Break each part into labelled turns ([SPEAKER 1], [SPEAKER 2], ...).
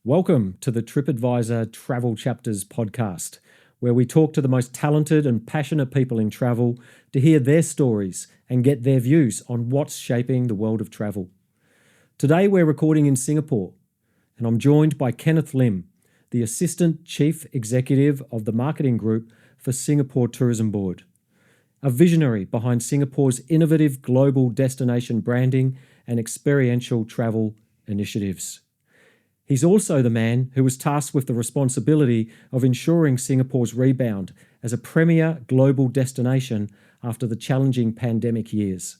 [SPEAKER 1] Welcome to the Tripadvisor Travel Chapters podcast, where we talk to the most talented and passionate people in travel to hear their stories and get their views on what's shaping the world of travel. Today we're recording in Singapore, and I'm joined by Kenneth Lim, the Assistant Chief Executive of the Marketing Group for Singapore Tourism Board, a visionary behind Singapore's innovative global destination branding and experiential travel initiatives. He's also the man who was tasked with the responsibility of ensuring Singapore's rebound as a premier global destination after the challenging pandemic years.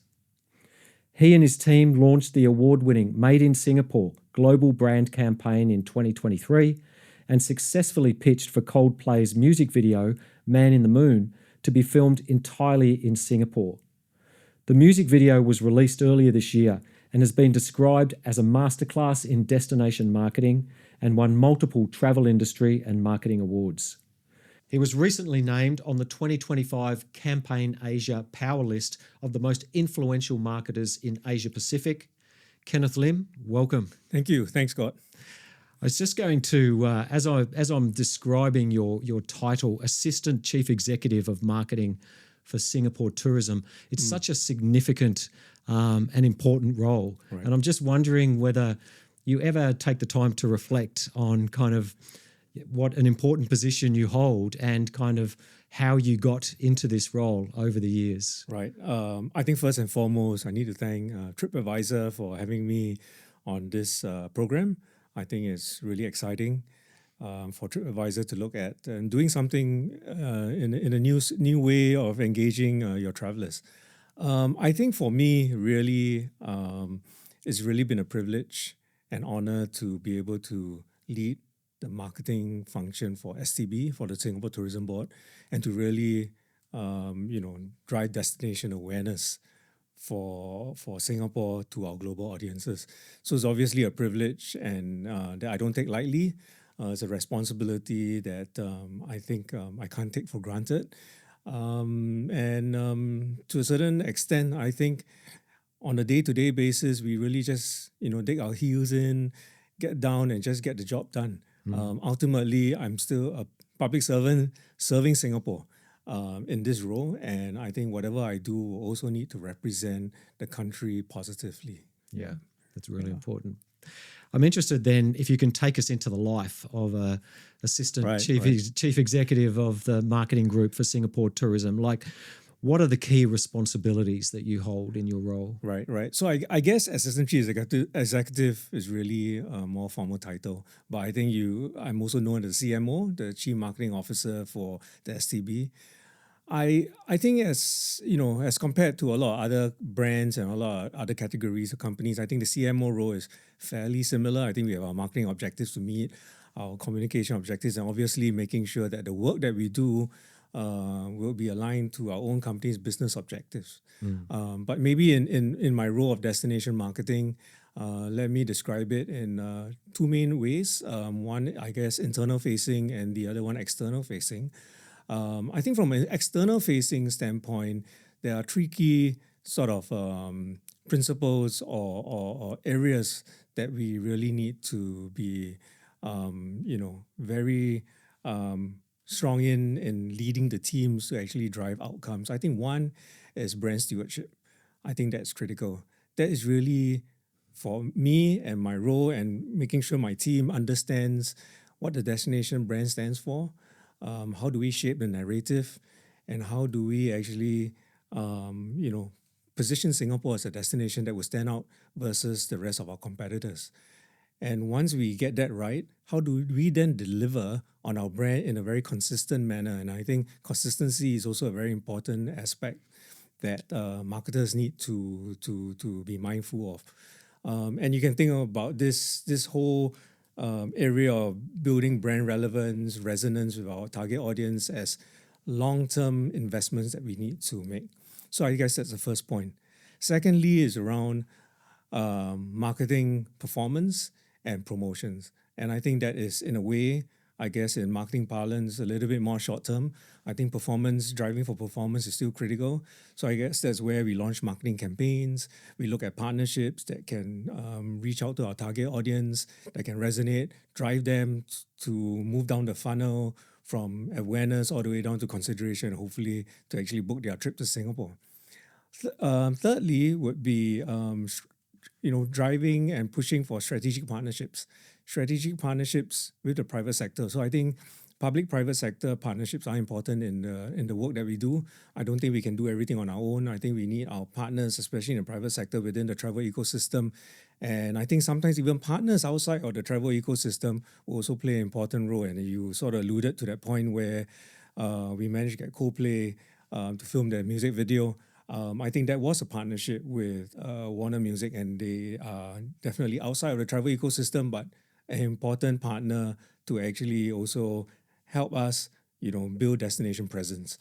[SPEAKER 1] He and his team launched the award-winning Made in Singapore global brand campaign in 2023 and successfully pitched for Coldplay's music video, Man in the Moon, to be filmed entirely in Singapore. The music video was released earlier this year and has been described as a masterclass in destination marketing and won multiple travel industry and marketing awards. He was recently named on the 2025 Campaign Asia Power List of the most influential marketers in Asia Pacific. Kenneth Lim, welcome.
[SPEAKER 2] Thank you. Thanks, Scott.
[SPEAKER 1] I was just going to, as I'm describing your title, Assistant Chief Executive of Marketing for Singapore Tourism, it's such a significant and important role. Right. And I'm just wondering whether you ever take the time to reflect on kind of what an important position you hold and kind of how you got into this role over the years.
[SPEAKER 2] Right. I think first and foremost, I need to thank Tripadvisor for having me on this program. I think it's really exciting for Tripadvisor to look at and doing something in a new way of engaging your travelers. I think for me, really, it's really been a privilege and honor to be able to lead the marketing function for STB, for the Singapore Tourism Board, and to really, drive destination awareness for Singapore to our global audiences. So it's obviously a privilege and that I don't take lightly. It's a responsibility that I think I can't take for granted. To a certain extent, I think on a day-to-day basis, we really just, dig our heels in, get down and just get the job done. Ultimately, I'm still a public servant serving Singapore in this role. And I think whatever I do will also need to represent the country positively.
[SPEAKER 1] Yeah, that's really important. I'm interested then if you can take us into the life of a assistant chief executive of the marketing group for Singapore Tourism. Like, what are the key responsibilities that you hold in your role?
[SPEAKER 2] Right. So I guess assistant chief executive is really a more formal title, but I think I'm also known as the CMO, the Chief Marketing Officer for the STB. I think as compared to a lot of other brands and a lot of other categories of companies, I think the CMO role is fairly similar. I think we have our marketing objectives to meet, our communication objectives, and obviously making sure that the work that we do will be aligned to our own company's business objectives. But maybe in my role of destination marketing, let me describe it in two main ways. One, I guess, internal facing, and the other one, external facing. I think from an external facing standpoint, there are three key sort of principles or areas that we really need to be, very strong in leading the teams to actually drive outcomes. I think one is brand stewardship. I think that's critical. That is really for me and my role, and making sure my team understands what the destination brand stands for. How do we shape the narrative, and how do we actually, position Singapore as a destination that will stand out versus the rest of our competitors? And once we get that right, how do we then deliver on our brand in a very consistent manner? And I think consistency is also a very important aspect that marketers need to be mindful of. And you can think about this whole area of building brand relevance, resonance with our target audience as long-term investments that we need to make. So I guess that's the first point. Secondly is around marketing performance and promotions. And I think that is, in a way, I guess in marketing parlance, a little bit more short term. I think driving for performance is still critical. So I guess that's where we launch marketing campaigns. We look at partnerships that can reach out to our target audience, that can resonate, drive them to move down the funnel from awareness all the way down to consideration, hopefully to actually book their trip to Singapore. Thirdly would be driving and pushing for strategic partnerships with the private sector. So I think public-private sector partnerships are important in the work that we do. I don't think we can do everything on our own. I think we need our partners, especially in the private sector within the travel ecosystem. And I think sometimes even partners outside of the travel ecosystem will also play an important role. And you sort of alluded to that point where we managed to get Coldplay to film their music video. I think that was a partnership with Warner Music, and they are definitely outside of the travel ecosystem, but an important partner to actually also help us, build destination presence.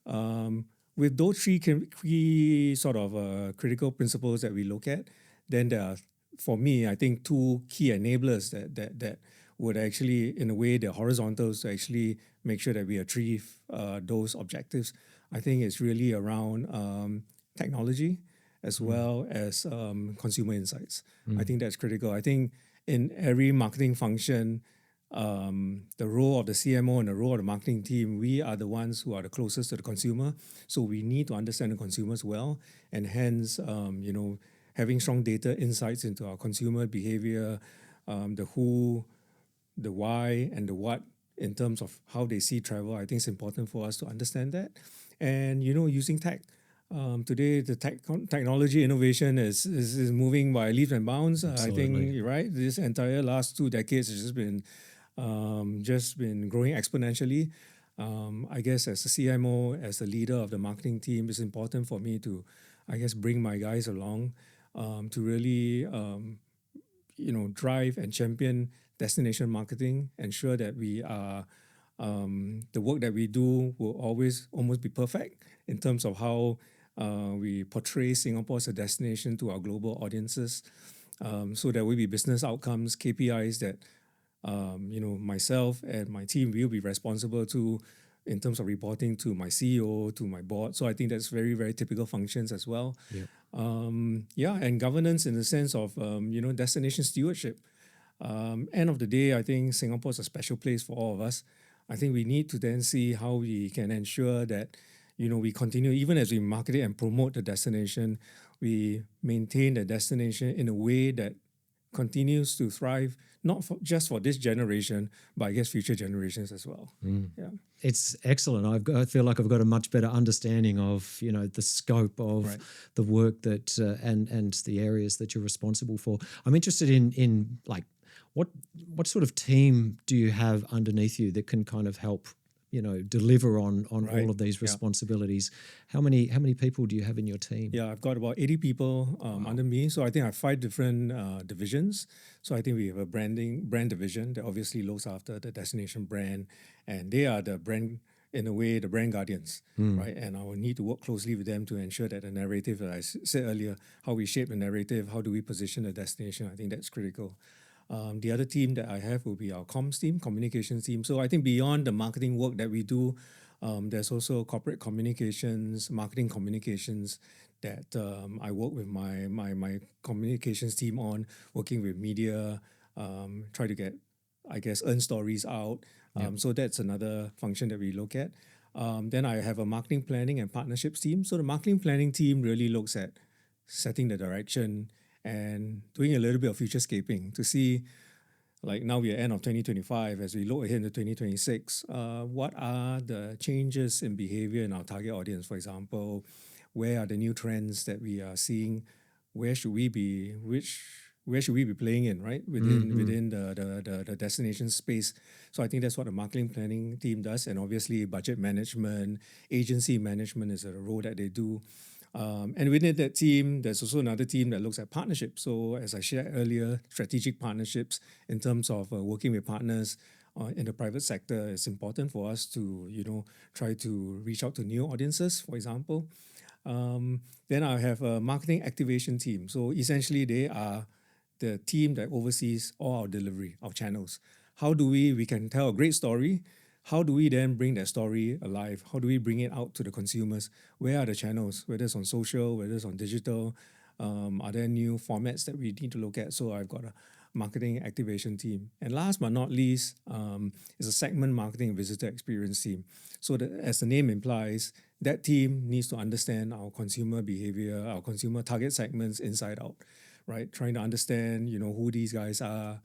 [SPEAKER 2] With those three key sort of critical principles that we look at, then there are, for me, I think two key enablers that would actually, in a way, they're horizontals to actually make sure that we achieve those objectives. I think it's really around technology as well as consumer insights. I think that's critical. I think in every marketing function, the role of the CMO and the role of the marketing team, we are the ones who are the closest to the consumer. So we need to understand the consumers well, and hence, having strong data insights into our consumer behavior, the who, the why, and the what in terms of how they see travel. I think it's important for us to understand that. And, using tech. Today, the technology innovation is moving by leaps and bounds. I think, you're right, this entire last 2 decades has just been growing exponentially. I guess as a CMO, as a leader of the marketing team, it's important for me to, bring my guys along to really, drive and champion destination marketing, ensure that we are the work that we do will always almost be perfect in terms of how we portray Singapore as a destination to our global audiences. So there will be business outcomes, KPIs that myself and my team will be responsible to in terms of reporting to my CEO, to my board. So I think that's very, very typical functions as well. And governance in the sense of destination stewardship. End of the day, I think Singapore is a special place for all of us. I think we need to then see how we can ensure that, we continue, even as we market it and promote the destination, we maintain the destination in a way that continues to thrive, not just for this generation, but I guess future generations as well. Yeah.
[SPEAKER 1] It's excellent. I feel like I've got a much better understanding of, the scope of the work that and the areas that you're responsible for. I'm interested in like, what sort of team do you have underneath you that can kind of help, deliver on all of these responsibilities? How many people do you have in your team?
[SPEAKER 2] Yeah, I've got about 80 people under me. So I think I have 5 different divisions. So I think we have a brand division that obviously looks after the destination brand, and they are the brand, in a way, the brand guardians, right? And I will need to work closely with them to ensure that the narrative that I said earlier, how we shape the narrative, how do we position the destination, I think that's critical. The other team that I have will be our comms team, communications team. So I think beyond the marketing work that we do, there's also corporate communications, marketing communications that I work with my communications team on, working with media, try to get, earn stories out. So that's another function that we look at. Then I have a marketing planning and partnerships team. So the marketing planning team really looks at setting the direction and doing a little bit of futurescaping to see, like now we are end of 2025, as we look ahead into 2026, what are the changes in behavior in our target audience, for example? Where are the new trends that we are seeing? Where should we be playing in, right? Within the destination space. So I think that's what the marketing planning team does. And obviously budget management, agency management is a role that they do. And within that team, there's also another team that looks at partnerships. So as I shared earlier, strategic partnerships in terms of working with partners in the private sector, it's important for us to, try to reach out to new audiences, for example. Then I have a marketing activation team. So essentially they are the team that oversees all our delivery, our channels. how do we can tell a great story. How do we then bring that story alive? How do we bring it out to the consumers? Where are the channels? Whether it's on social, whether it's on digital, are there new formats that we need to look at? So I've got a marketing activation team. And last but not least, is a segment marketing and visitor experience team. So as the name implies, that team needs to understand our consumer behavior, our consumer target segments inside out, right? Trying to understand, who these guys are,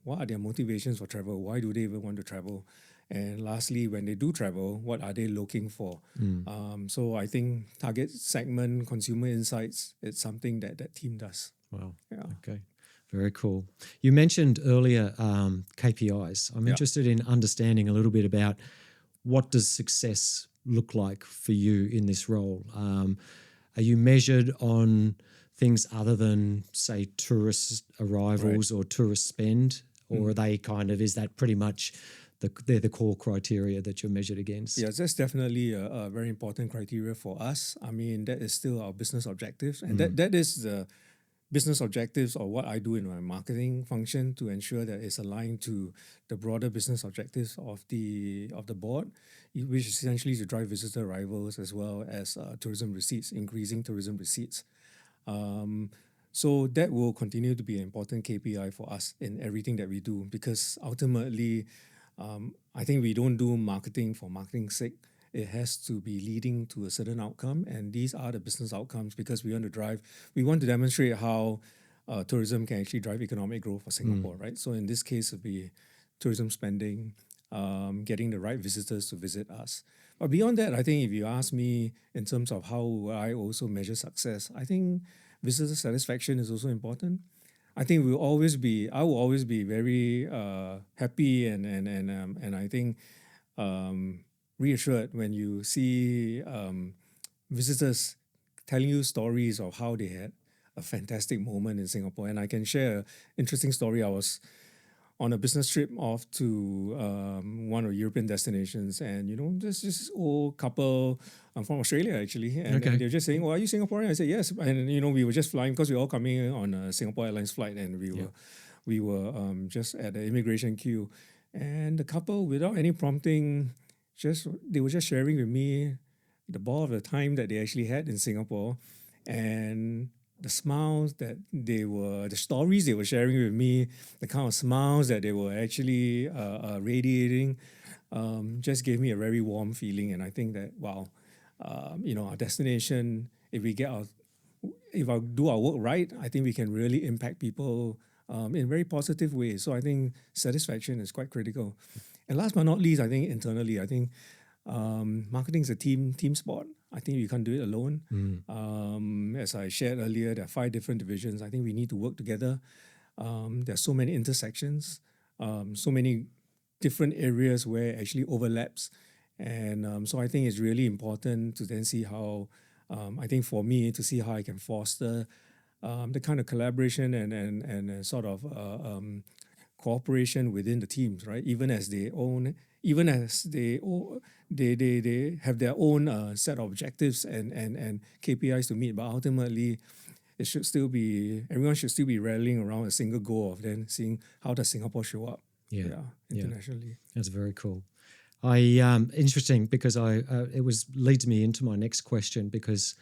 [SPEAKER 2] what are their motivations for travel? Why do they even want to travel? And lastly, when they do travel, what are they looking for? So I think target segment, consumer insights, it's something that team does.
[SPEAKER 1] Wow.
[SPEAKER 2] Yeah.
[SPEAKER 1] Okay. Very cool. You mentioned earlier KPIs. I'm interested in understanding a little bit about what does success look like for you in this role. Are you measured on things other than, say, tourist arrivals or tourist spend, or are they is that pretty much they're the core criteria that you're measured against?
[SPEAKER 2] Yes, that's definitely a very important criteria for us. I mean, that is still our business objectives, and that is the business objectives or what I do in my marketing function to ensure that it's aligned to the broader business objectives of the board, which is essentially to drive visitor arrivals as well as tourism receipts, increasing tourism receipts. So that will continue to be an important KPI for us in everything that we do, because ultimately, I think we don't do marketing for marketing's sake. It has to be leading to a certain outcome, and these are the business outcomes because we want to demonstrate how tourism can actually drive economic growth for Singapore, right? So in this case, it would be tourism spending, getting the right visitors to visit us. But beyond that, I think if you ask me in terms of how I also measure success, I think visitor satisfaction is also important. I think I will always be very happy and I think reassured when you see visitors telling you stories of how they had a fantastic moment in Singapore. And I can share an interesting story. I was on a business trip off to one of the European destinations, and there's this old couple from Australia actually, and they're just saying, "Oh, are you Singaporean?" I said, "Yes," and we were just flying because we were all coming on a Singapore Airlines flight, and we were just at the immigration queue, and the couple, without any prompting, they were just sharing with me the ball of the time that they actually had in Singapore, and the smiles the stories they were sharing with me, the kind of smiles that they were actually radiating, just gave me a very warm feeling. And I think that, wow, our destination, if I do our work right, I think we can really impact people in very positive ways. So I think satisfaction is quite critical. And last but not least, I think internally, marketing is a team sport. I think you can't do it alone. As I shared earlier, there are 5 different divisions. I think we need to work together. There are so many intersections, so many different areas where it actually overlaps. And so I think it's really important to then see how, I think for me, to see how I can foster the kind of collaboration and sort of cooperation within the teams, right? Even as they have their own set of objectives and KPIs to meet, but ultimately everyone should still be rallying around a single goal of then seeing how does Singapore show up internationally.
[SPEAKER 1] That's very cool. Interesting, because leads me into my next question, because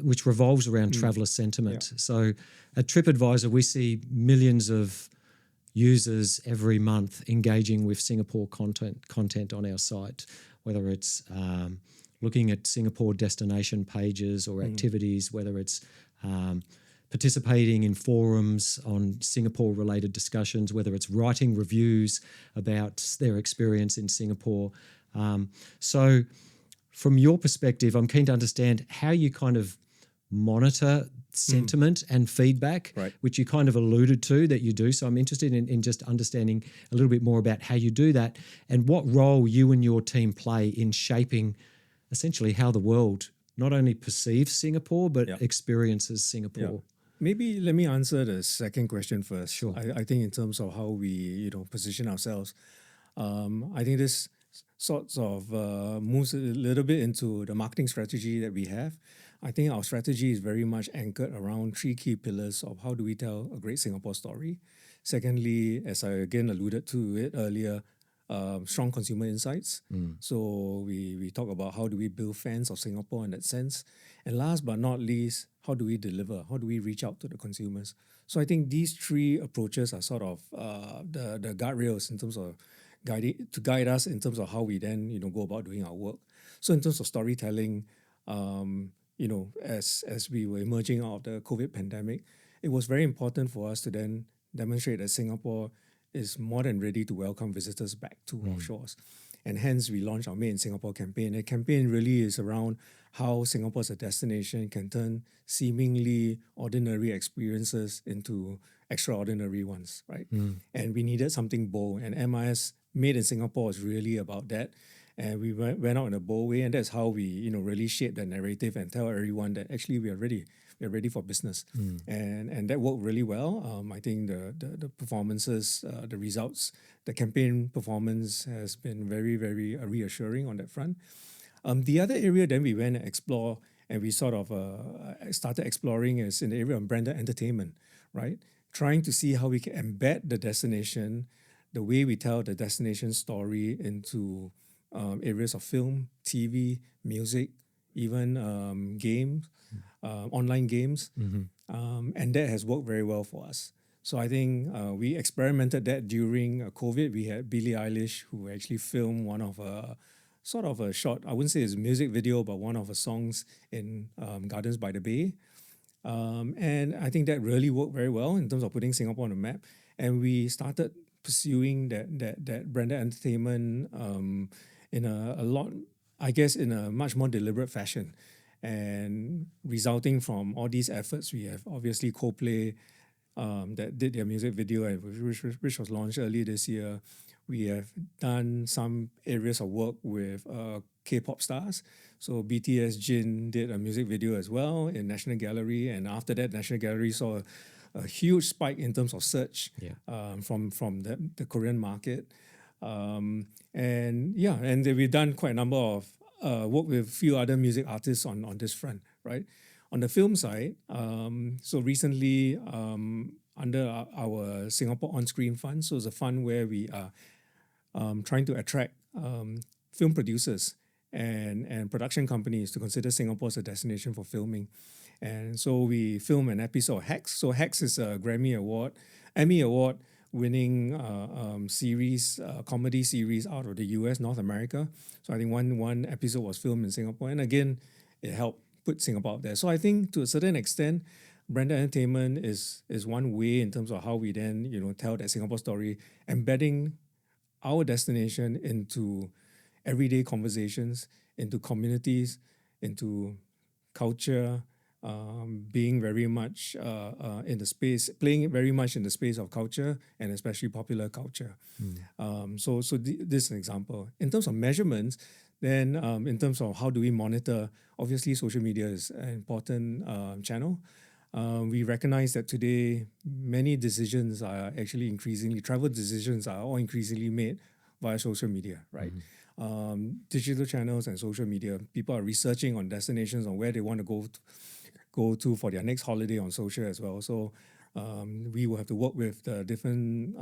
[SPEAKER 1] which revolves around traveller sentiment. So at Tripadvisor, we see millions of users every month engaging with Singapore content on our site, whether it's looking at Singapore destination pages or activities, whether it's participating in forums on Singapore-related discussions, whether it's writing reviews about their experience in Singapore. So from your perspective, I'm keen to understand how you kind of monitor sentiment and feedback, which you kind of alluded to that you do. So I'm interested in just understanding a little bit more about how you do that and what role you and your team play in shaping essentially how the world not only perceives Singapore, but experiences Singapore.
[SPEAKER 2] Maybe let me answer the second question first.
[SPEAKER 1] Sure.
[SPEAKER 2] I think in terms of how we position ourselves, I think this sorts of moves a little bit into the marketing strategy that we have. I think our strategy is very much anchored around 3 key pillars of how do we tell a great Singapore story. Secondly, as I again alluded to it earlier, strong consumer insights. So we talk about how do we build fans of Singapore in that sense. And last but not least, how do we deliver? How do we reach out to the consumers? So I think these three approaches are sort of the guardrails in terms of guide us in terms of how we then go about doing our work. So in terms of storytelling, as we were emerging out of the COVID pandemic, it was very important for us to then demonstrate that Singapore is more than ready to welcome visitors back to our shores. And hence we launched our Made in Singapore campaign. The campaign really is around how Singapore as a destination can turn seemingly ordinary experiences into extraordinary ones, right? And we needed something bold. And MIS Made in Singapore is really about that. And we went out in a bold way, and that's how we, really shape the narrative and tell everyone that actually we are ready. We're ready for business, and that worked really well. I think the performances, the results, the campaign performance has been very, very reassuring on that front. The other area then we went and explore, and we sort of started exploring is in the area of branded entertainment, right? Trying to see how we can embed the destination, the way we tell the destination story into areas of film, TV, music, even games, online games. And that has worked very well for us. So I think we experimented that during COVID. We had Billie Eilish, who actually filmed one of sort of a short, I wouldn't say it's a music video, but one of her songs in Gardens by the Bay. And I think that really worked very well in terms of putting Singapore on the map. And we started pursuing that branded entertainment in a much more deliberate fashion. And resulting from all these efforts, we have obviously Coldplay that did their music video, which was launched earlier this year. We have done some areas of work with K-pop stars. So BTS Jin did a music video as well in National Gallery. And after that, National Gallery saw a huge spike in terms of search from the Korean market. And we've done quite a number of work with a few other music artists on this front, right? On the film side, so recently under our Singapore On-Screen Fund, so it's a fund where we are trying to attract film producers and production companies to consider Singapore as a destination for filming. And so we film an episode of Hex. So Hex is a Emmy Award winning series, comedy series out of the US, North America. So I think one episode was filmed in Singapore. And again, it helped put Singapore out there. So I think to a certain extent, branded entertainment is one way in terms of how we then, tell that Singapore story, embedding our destination into everyday conversations, into communities, into culture, being very much in the space, playing very much in the space of culture and especially popular culture. So this is an example. In terms of measurements, then in terms of how do we monitor, obviously social media is an important channel. We recognize that today many decisions are actually travel decisions are all increasingly made via social media, right? Digital channels and social media, people are researching on destinations on where they want to go to for their next holiday on social as well. So we will have to work with the different,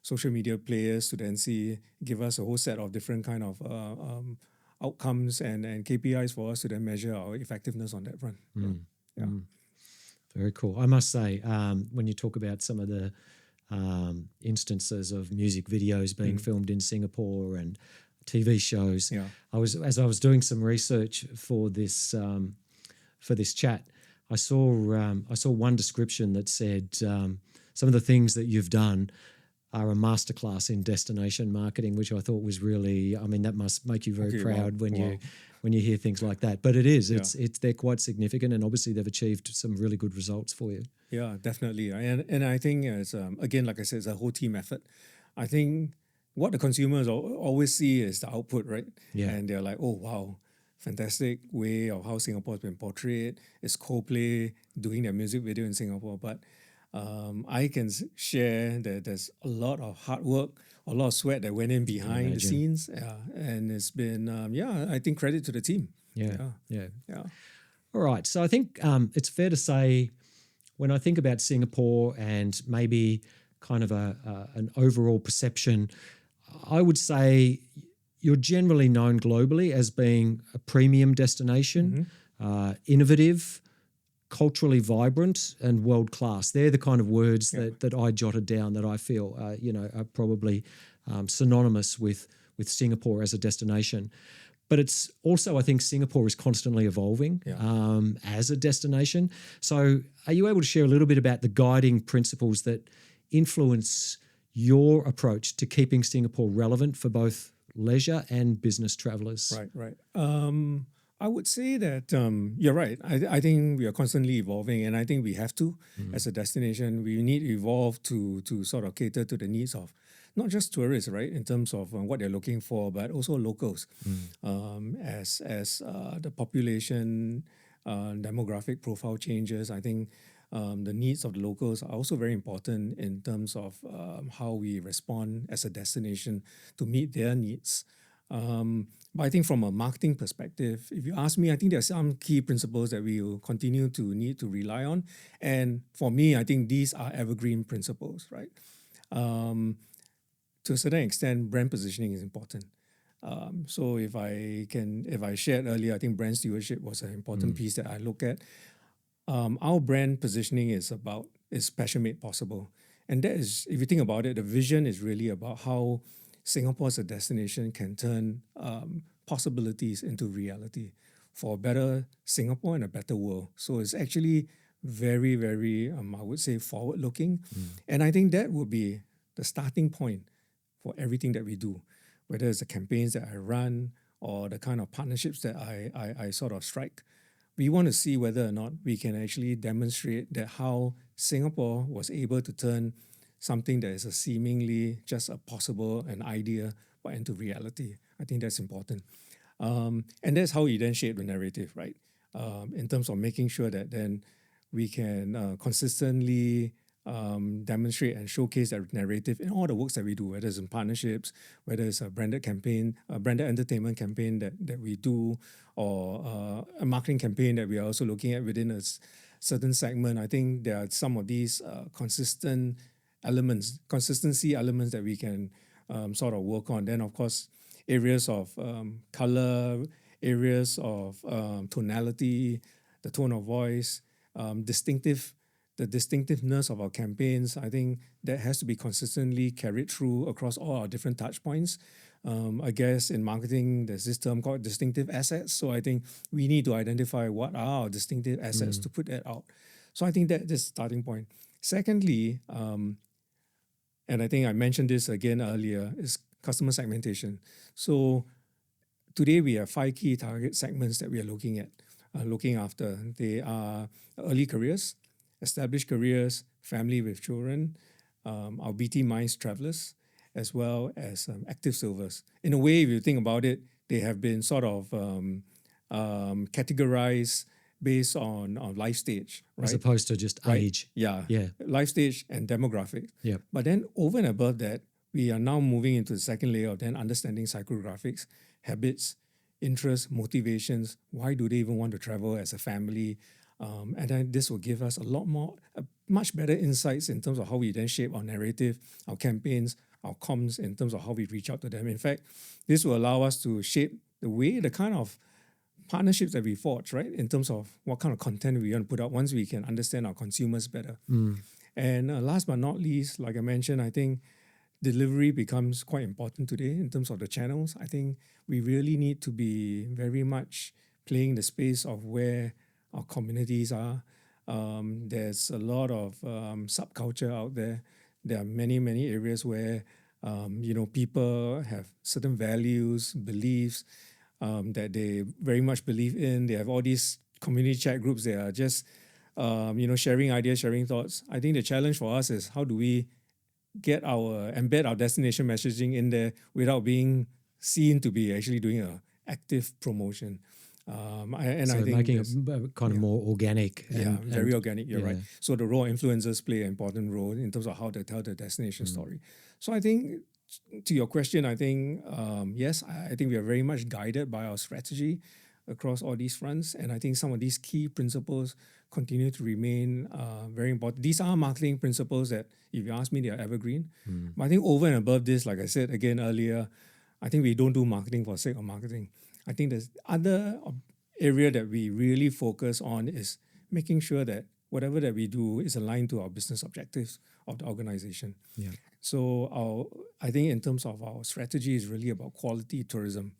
[SPEAKER 2] social media players to then give us a whole set of different kind of outcomes and KPIs for us to then measure our effectiveness on that front.
[SPEAKER 1] Very cool. I must say, when you talk about some of the instances of music videos being filmed in Singapore and TV shows, as I was doing some research for this chat, I saw one description that said some of the things that you've done are a masterclass in destination marketing, which I thought was really, that must make you very proud when you hear things like that. But it is, they're quite significant, and obviously they've achieved some really good results for you.
[SPEAKER 2] Yeah, definitely. And I think it's, again, like I said, it's a whole team effort. I think what the consumers always see is the output, right? Yeah. And they're like, oh, wow, fantastic way of how Singapore has been portrayed. It's Coldplay doing their music video in Singapore. But I can share that there's a lot of hard work, a lot of sweat that went in behind the scenes. And it's been, I think credit to the team.
[SPEAKER 1] Yeah. All right. So I think it's fair to say when I think about Singapore and maybe kind of an overall perception, I would say you're generally known globally as being a premium destination, innovative, culturally vibrant, and world class. They're the kind of words that I jotted down that I feel are probably synonymous with Singapore as a destination. But it's also, I think, Singapore is constantly evolving as a destination. So are you able to share a little bit about the guiding principles that influence your approach to keeping Singapore relevant for both leisure and business travelers?
[SPEAKER 2] Right. I would say that you're right. I think we are constantly evolving, and I think we have to, as a destination, we need to evolve to sort of cater to the needs of not just tourists, right, in terms of what they're looking for, but also locals. As the population demographic profile changes, I think the needs of the locals are also very important in terms of how we respond as a destination to meet their needs. But I think from a marketing perspective, if you ask me, I think there are some key principles that we will continue to need to rely on. And for me, I think these are evergreen principles, right? To a certain extent, brand positioning is important. So if I shared earlier, I think brand stewardship was an important piece that I look at. Our brand positioning is passion made possible. And that is, if you think about it, the vision is really about how Singapore as a destination can turn possibilities into reality for a better Singapore and a better world. So it's actually very, very, I would say, forward-looking. And I think that would be the starting point for everything that we do, whether it's the campaigns that I run or the kind of partnerships that I sort of strike. We want to see whether or not we can actually demonstrate that how Singapore was able to turn something that is a seemingly just a possible, an idea, but into reality. I think that's important. And that's how you then shape the narrative, right? In terms of making sure that then we can consistently demonstrate and showcase that narrative in all the works that we do, whether it's in partnerships, whether it's a branded campaign, a branded entertainment campaign that we do, or a marketing campaign that we are also looking at within a certain segment. I think there are some of these consistency elements that we can sort of work on. Then, of course, areas of color, areas of tonality, the tone of voice, the distinctiveness of our campaigns. I think that has to be consistently carried through across all our different touch points. I guess in marketing, there's this term called distinctive assets. So I think we need to identify what are our distinctive assets to put that out. So I think that is the starting point. Secondly, and I think I mentioned this again earlier, is customer segmentation. So today we have 5 key target segments that we are looking after. They are early careers, established careers, family with children, our BT Minds travelers, as well as active silvers. In a way, if you think about it, they have been sort of categorized based on life stage, right?
[SPEAKER 1] As opposed to just age.
[SPEAKER 2] Yeah. Life stage and demographic.
[SPEAKER 1] Yeah.
[SPEAKER 2] But then over and above that, we are now moving into the second layer of then understanding psychographics, habits, interests, motivations. Why do they even want to travel as a family? And then this will give us much better insights in terms of how we then shape our narrative, our campaigns, our comms, in terms of how we reach out to them. In fact, this will allow us to shape the kind of partnerships that we forge, right? In terms of what kind of content we want to put out once we can understand our consumers better. And last but not least, like I mentioned, I think delivery becomes quite important today in terms of the channels. I think we really need to be very much playing the space of where our communities are. There's a lot of subculture out there. There are many, many areas where people have certain values, beliefs that they very much believe in. They have all these community chat groups. They are just sharing ideas, sharing thoughts. I think the challenge for us is how do we embed our destination messaging in there without being seen to be actually doing an active promotion. I think
[SPEAKER 1] making it kind of more organic.
[SPEAKER 2] Very organic, you're right. So the raw influencers play an important role in terms of how they tell the destination story. So I think, to your question, I think, yes, I think we are very much guided by our strategy. across all these fronts. And I think some of these key principles continue to remain very important. These are marketing principles that, if you ask me, they are evergreen. But I think over and above this, like I said again earlier, I think we don't do marketing for the sake of marketing. I think there's other area that we really focus on is making sure that whatever that we do is aligned to our business objectives of the organization.
[SPEAKER 1] Yeah.
[SPEAKER 2] So I think in terms of our strategy is really about quality tourism.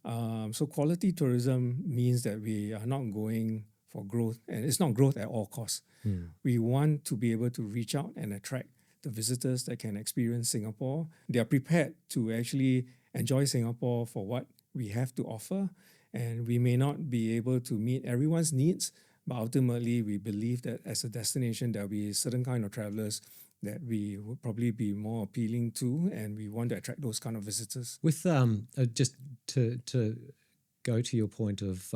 [SPEAKER 2] So quality tourism means that we are not going for growth, and it's not growth at all costs. We want to be able to reach out and attract the visitors that can experience Singapore. They are prepared to actually enjoy Singapore for what we have to offer, and we may not be able to meet everyone's needs, but ultimately we believe that as a destination there will be a certain kind of travelers that we would probably be more appealing to, and we want to attract those kind of visitors.
[SPEAKER 1] With just to go to your point of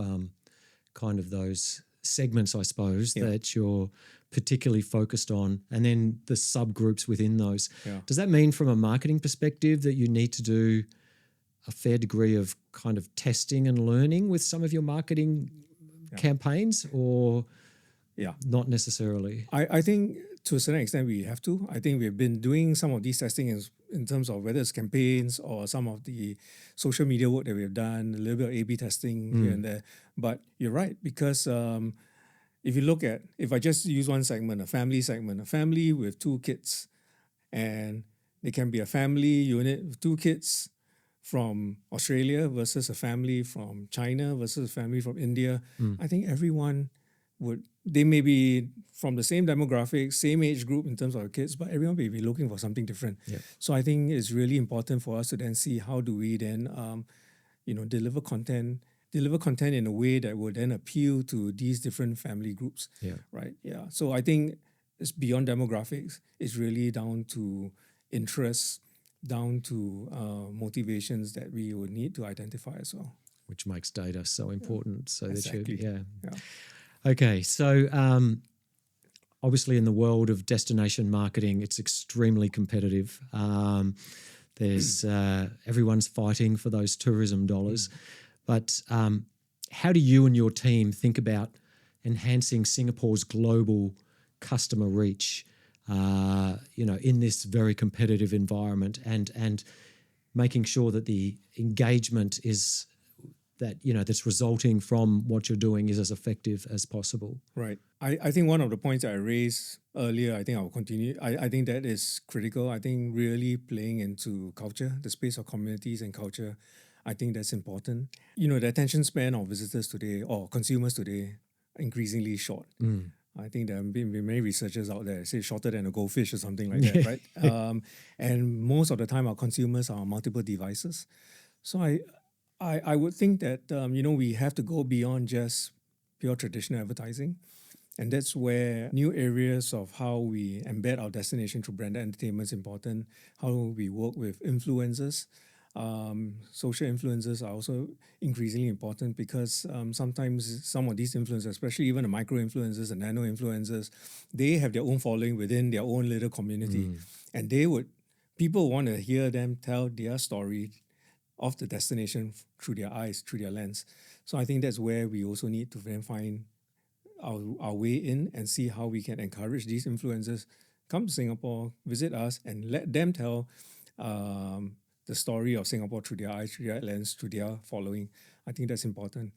[SPEAKER 1] kind of those segments, I suppose, that you're particularly focused on, and then the subgroups within those.
[SPEAKER 2] Yeah.
[SPEAKER 1] Does that mean from a marketing perspective that you need to do a fair degree of kind of testing and learning with some of your marketing campaigns, or not necessarily?
[SPEAKER 2] I think to a certain extent we have to. I think we've been doing some of these testing in terms of whether it's campaigns or some of the social media work that we've done, a little bit of A/B testing here and there. But you're right, because if I just use one segment, a family with 2 kids, and it can be a family unit with 2 kids from Australia versus a family from China versus a family from India. I think everyone they may be from the same demographic, same age group in terms of kids, but everyone may be looking for something different.
[SPEAKER 1] Yeah.
[SPEAKER 2] So I think it's really important for us to then see how do we then, deliver content in a way that would then appeal to these different family groups.
[SPEAKER 1] Yeah.
[SPEAKER 2] Right. Yeah. So I think it's beyond demographics. It's really down to interests, down to motivations that we would need to identify as well.
[SPEAKER 1] Which makes data so important. So
[SPEAKER 2] Exactly.
[SPEAKER 1] that Okay, so obviously in the world of destination marketing, it's extremely competitive. There's everyone's fighting for those tourism dollars. But how do you and your team think about enhancing Singapore's global customer reach, in this very competitive environment, and making sure that the engagement is that's resulting from what you're doing is as effective as possible?
[SPEAKER 2] Right. I think one of the points I raised earlier, I think I will continue. I think that is critical. I think really playing into culture, the space of communities and culture, I think that's important. The attention span of visitors today or consumers today increasingly short. I think there have been many researchers out there say shorter than a goldfish or something like that, right? And most of the time our consumers are on multiple devices. So I would think that, we have to go beyond just pure traditional advertising. And that's where new areas of how we embed our destination through branded entertainment is important, how we work with influencers. Social influencers are also increasingly important because sometimes some of these influencers, especially even the micro-influencers and nano-influencers, they have their own following within their own little community. And people want to hear them tell their story of the destination through their eyes, through their lens. So I think that's where we also need to then find our way in and see how we can encourage these influencers come to Singapore, visit us, and let them tell the story of Singapore through their eyes, through their lens, through their following. I think that's important.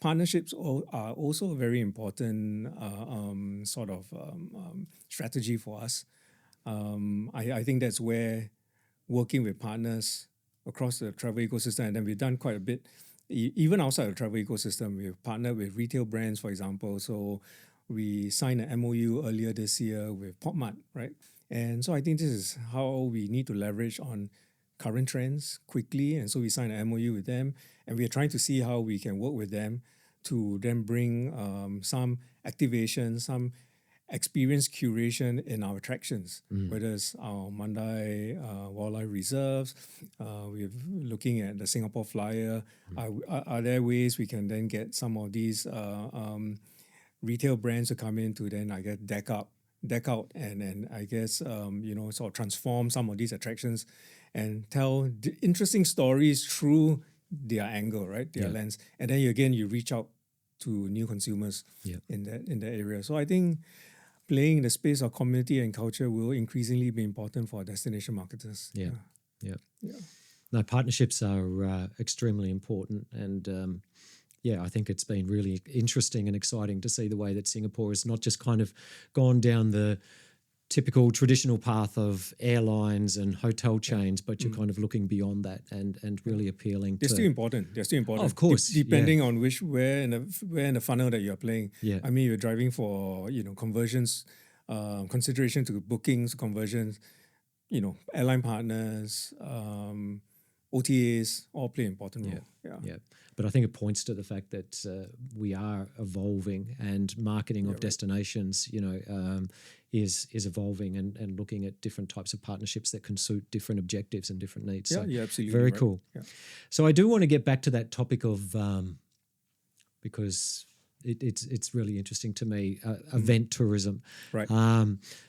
[SPEAKER 2] Partnerships are also a very important strategy for us. I think that's where working with partners across the travel ecosystem, and then we've done quite a bit, even outside the travel ecosystem. We've partnered with retail brands, for example. So we signed an MOU earlier this year with PopMart, right? And so I think this is how we need to leverage on current trends quickly. And so we signed an MOU with them, and we are trying to see how we can work with them to then bring some activation, some experience curation in our attractions, whether it's our Mandai Wildlife Reserves, we're looking at the Singapore Flyer. Are there ways we can then get some of these retail brands to come in to then, I guess, deck out and I guess, sort of transform some of these attractions and tell interesting stories through their angle, right? Their
[SPEAKER 1] Yeah.
[SPEAKER 2] lens. And then you reach out to new consumers
[SPEAKER 1] Yeah.
[SPEAKER 2] in that area. So I think playing in the space of community and culture will increasingly be important for destination marketers.
[SPEAKER 1] Yeah. Yeah.
[SPEAKER 2] Yeah.
[SPEAKER 1] No, partnerships are extremely important, and I think it's been really interesting and exciting to see the way that Singapore has not just kind of gone down the typical traditional path of airlines and hotel chains, but you're kind of looking beyond that and really appealing.
[SPEAKER 2] They're still important. They're still important.
[SPEAKER 1] Oh, of course,
[SPEAKER 2] depending on where in the funnel that you're playing.
[SPEAKER 1] Yeah.
[SPEAKER 2] I mean, you're driving for conversions, consideration to bookings, conversions. Airline partners, OTAs all play an important role.
[SPEAKER 1] Yeah. But I think it points to the fact that we are evolving, and marketing of destinations, is evolving and looking at different types of partnerships that can suit different objectives and different needs.
[SPEAKER 2] Yeah,
[SPEAKER 1] so
[SPEAKER 2] yeah, absolutely.
[SPEAKER 1] very
[SPEAKER 2] right.
[SPEAKER 1] cool.
[SPEAKER 2] Yeah.
[SPEAKER 1] So I do want to get back to that topic of because it's really interesting to me, event tourism.
[SPEAKER 2] Right.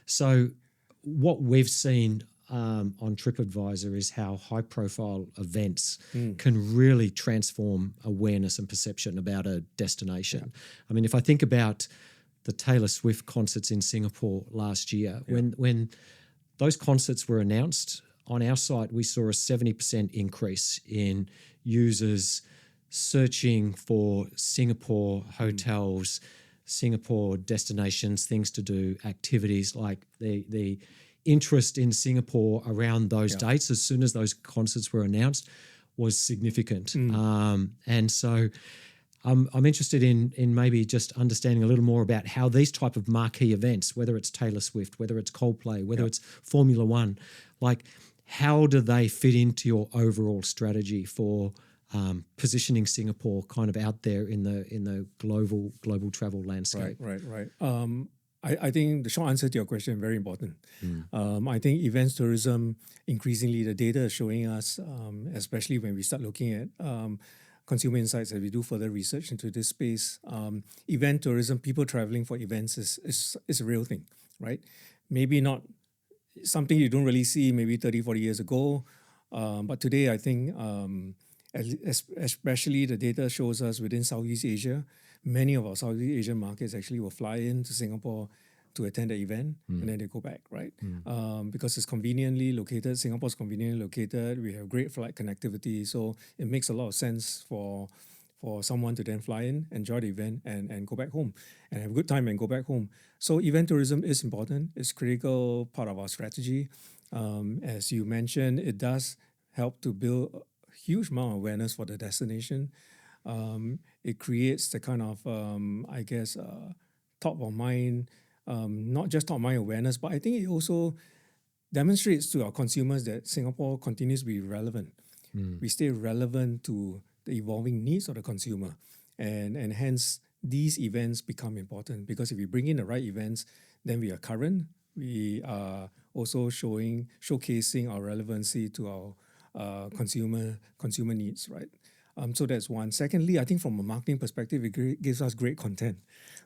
[SPEAKER 1] So what we've seen on Tripadvisor is how high-profile events can really transform awareness and perception about a destination. Yeah. I mean, if I think about the Taylor Swift concerts in Singapore last year, when those concerts were announced, on our site we saw a 70% increase in users searching for Singapore hotels, Singapore destinations, things to do, activities, like the interest in Singapore around those dates as soon as those concerts were announced was significant. And so I'm interested in maybe just understanding a little more about how these type of marquee events, whether it's Taylor Swift, whether it's Coldplay, whether it's Formula One, like how do they fit into your overall strategy for positioning Singapore kind of out there in the global travel landscape?
[SPEAKER 2] Right. I think the short answer to your question is very important. I think events tourism, increasingly the data is showing us, especially when we start looking at consumer insights as we do further research into this space, event tourism, people traveling for events is a real thing, right? Maybe not something you don't really see maybe 30, 40 years ago, but today I think especially the data shows us within Southeast Asia, many of our Southeast Asian markets actually will fly into Singapore to attend the event and then they go back, right? Because it's conveniently located. Singapore's conveniently located. We have great flight connectivity. So it makes a lot of sense for someone to then fly in, enjoy the event and go back home and have a good time and go back home. So event tourism is important. It's a critical part of our strategy. As you mentioned, it does help to build a huge amount of awareness for the destination. It creates the kind of, top of mind, not just top of mind awareness, but I think it also demonstrates to our consumers that Singapore continues to be relevant. We stay relevant to the evolving needs of the consumer. And hence, these events become important because if we bring in the right events, then we are current. We are also showcasing our relevancy to our consumer needs, right? So that's one. Secondly, I think from a marketing perspective, it gives us great content.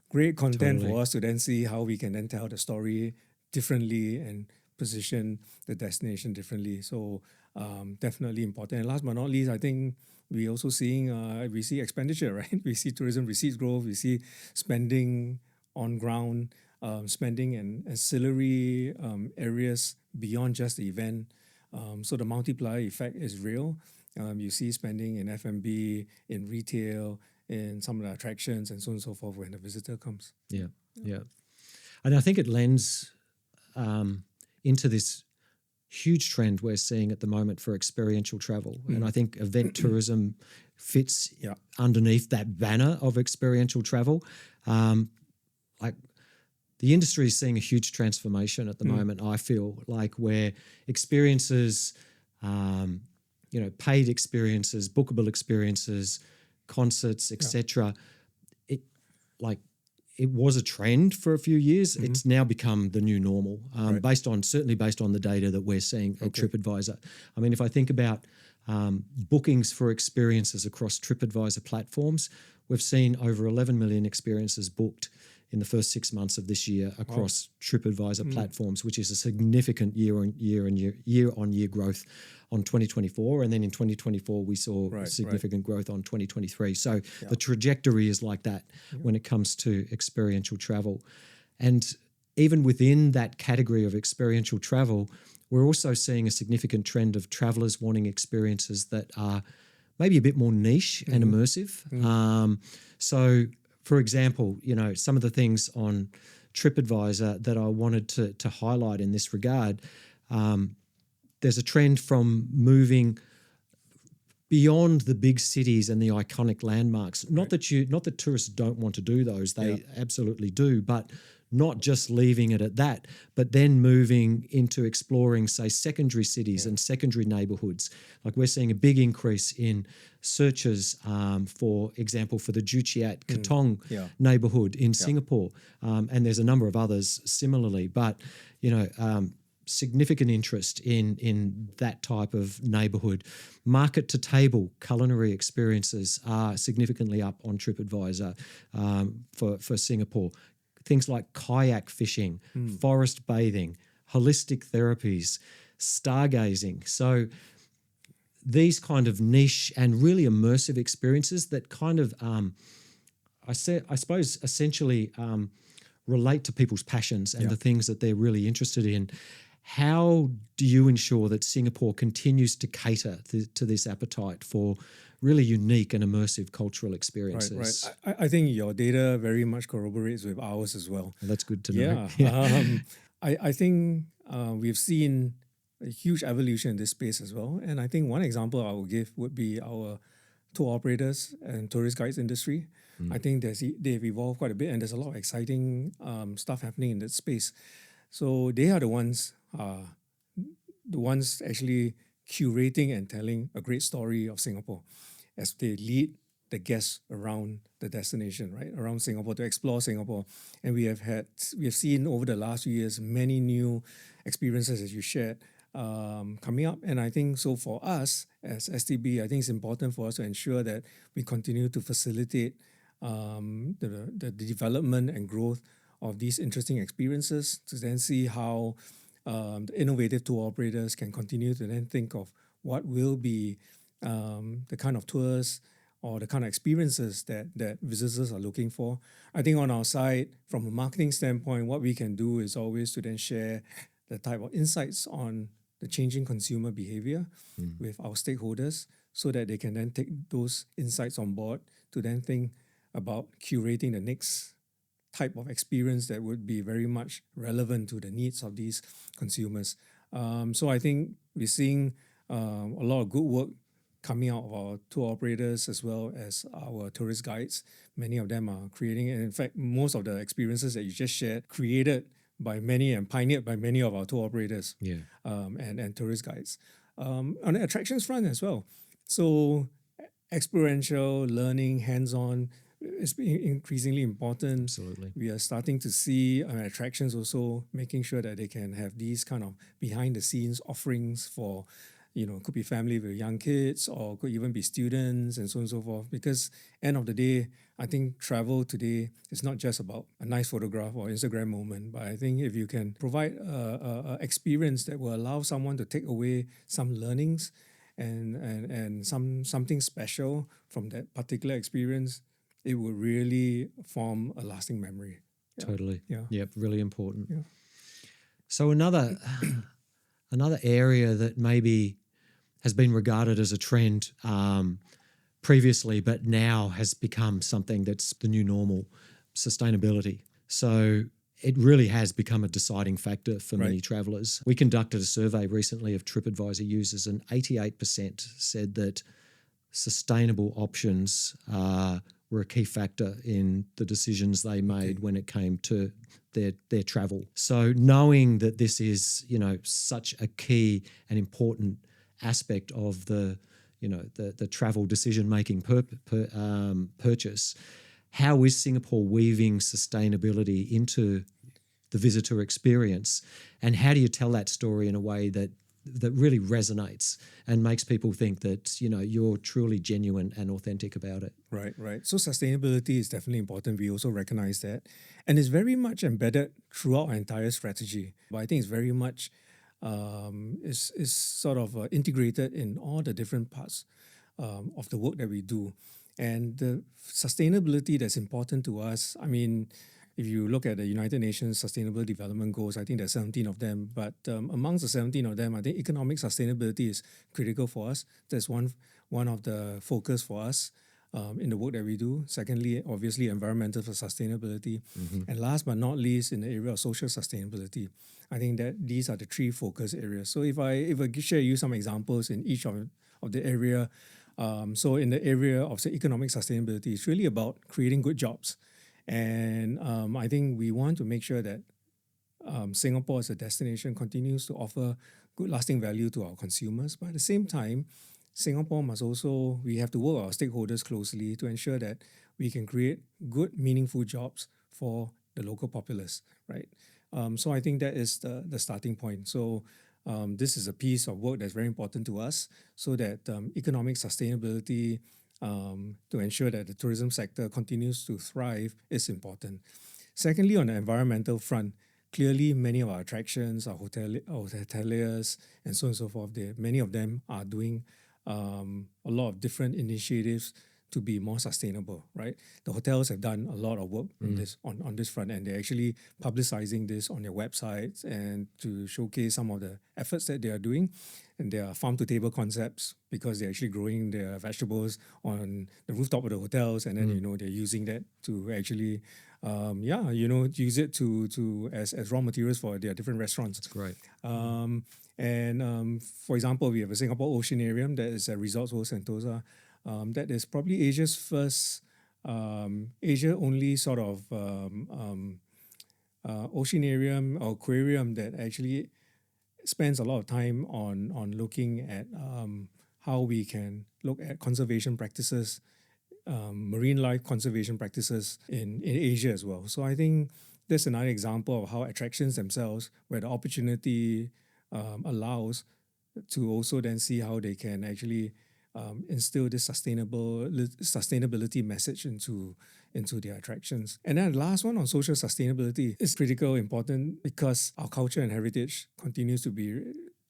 [SPEAKER 2] Great content for us to then see how we can then tell the story differently and position the destination differently. So definitely important. And last but not least, I think we also we see expenditure, right? We see tourism receipts growth. We see spending on ground, spending in ancillary areas beyond just the event. So the multiplier effect is real. You see spending in F&B, in retail, in some of the attractions and so on and so forth when the visitor comes.
[SPEAKER 1] Yeah. And I think it lends into this huge trend we're seeing at the moment for experiential travel. And I think event tourism fits underneath that banner of experiential travel. Like the industry is seeing a huge transformation at the moment, I feel, like where experiences, paid experiences, bookable experiences, concerts, etc. It was a trend for a few years. It's now become the new normal, based on the data that we're seeing at Tripadvisor. I mean, if I think about bookings for experiences across Tripadvisor platforms, we've seen over 11 million experiences booked in the first 6 months of this year across Tripadvisor platforms, which is a significant year-on-year growth on 2024. And then in 2024, we saw significant growth on 2023. So the trajectory is like that when it comes to experiential travel. And even within that category of experiential travel, we're also seeing a significant trend of travelers wanting experiences that are maybe a bit more niche and immersive. So, for example, some of the things on TripAdvisor that I wanted to highlight in this regard, there's a trend from moving beyond the big cities and the iconic landmarks. Not that tourists don't want to do those; they absolutely do, but not just leaving it at that, but then moving into exploring, say, secondary cities and secondary neighborhoods. Like we're seeing a big increase in searches, for example, for the Juchiat Katong neighborhood in Singapore. And there's a number of others similarly, but, significant interest in that type of neighborhood. Market to table culinary experiences are significantly up on TripAdvisor for Singapore. Things like kayak fishing, forest bathing, holistic therapies, stargazing. So these kind of niche and really immersive experiences that kind of, I suppose, essentially relate to people's passions and the things that they're really interested in. How do you ensure that Singapore continues to cater to this appetite for really unique and immersive cultural experiences?
[SPEAKER 2] Right. I think your data very much corroborates with ours as well.
[SPEAKER 1] Well, that's good to know.
[SPEAKER 2] I think we've seen a huge evolution in this space as well. And I think one example I will give would be our tour operators and tourist guides industry. I think they've evolved quite a bit, and there's a lot of exciting stuff happening in that space. So they are the ones actually curating and telling a great story of Singapore as they lead the guests around the destination, right, around Singapore, to explore Singapore. And we have seen over the last few years many new experiences, as you shared, coming up. And I think so for us as STB, I think it's important for us to ensure that we continue to facilitate the development and growth of these interesting experiences, to then see how the innovative tour operators can continue to then think of what will be the kind of tours or the kind of experiences that visitors are looking for. I think on our side, from a marketing standpoint, what we can do is always to then share the type of insights on the changing consumer behavior with our stakeholders, so that they can then take those insights on board to then think about curating the next type of experience that would be very much relevant to the needs of these consumers. So I think we're seeing a lot of good work coming out of our tour operators as well as our tourist guides. Many of them are creating, and in fact, most of the experiences that you just shared, created by many and pioneered by many of our tour operators and tourist guides. On the attractions front as well. So experiential learning, hands-on, is increasingly important.
[SPEAKER 1] Absolutely.
[SPEAKER 2] We are starting to see attractions also making sure that they can have these kind of behind-the-scenes offerings for, could be family with young kids, or could even be students, and so on and so forth. Because end of the day, I think travel today is not just about a nice photograph or Instagram moment, but I think if you can provide a experience that will allow someone to take away some learnings and something special from that particular experience, it would really form a lasting memory.
[SPEAKER 1] Totally.
[SPEAKER 2] Yeah.
[SPEAKER 1] Yep, really important.
[SPEAKER 2] Yeah.
[SPEAKER 1] So another area that maybe has been regarded as a trend previously, but now has become something that's the new normal, sustainability. So it really has become a deciding factor for many travellers. We conducted a survey recently of TripAdvisor users, and 88% said that sustainable options were a key factor in the decisions they made when it came to their travel. So knowing that this is, such a key and important aspect of the travel decision-making purchase, how is Singapore weaving sustainability into the visitor experience, and how do you tell that story in a way that that really resonates and makes people think that, you know, you're truly genuine and authentic about it.
[SPEAKER 2] Right, right. So sustainability is definitely important. We also recognize that. And it's very much embedded throughout our entire strategy. But I think it's very much is sort of integrated in all the different parts of the work that we do. And the sustainability that's important to us, I mean, if you look at the United Nations Sustainable Development Goals, I think there's 17 of them. But amongst the 17 of them, I think economic sustainability is critical for us. That's one of the focus for us in the work that we do. Secondly, obviously, environmental sustainability. And last but not least, in the area of social sustainability. I think that these are the three focus areas. So if I share you some examples in each of the area, so in the area of, say, economic sustainability, it's really about creating good jobs. And I think we want to make sure that Singapore as a destination continues to offer good lasting value to our consumers. But at the same time, Singapore must also, we have to work with our stakeholders closely to ensure that we can create good, meaningful jobs for the local populace, right? So I think that is the starting point. So this is a piece of work that's very important to us so that economic sustainability to ensure that the tourism sector continues to thrive is important. Secondly, on the environmental front, clearly many of our attractions, our hoteliers, and so on and so forth, many of them are doing a lot of different initiatives to be more sustainable, right? The hotels have done a lot of work on this front, and they're actually publicizing this on their websites and to showcase some of the efforts that they are doing. And there are farm-to-table concepts because they're actually growing their vegetables on the rooftop of the hotels, and then they're using that to actually, use it to as raw materials for their different restaurants.
[SPEAKER 1] That's great.
[SPEAKER 2] For example, we have a Singapore Oceanarium that is at Resorts World Sentosa. That is probably Asia's first Asia-only sort of oceanarium or aquarium that actually spends a lot of time on looking at how we can look at conservation practices, marine life conservation practices in Asia as well. So I think that's another example of how attractions themselves, where the opportunity allows to also then see how they can actually instill this sustainability message into their attractions. And then the last one on social sustainability is critical, important, because our culture and heritage continues to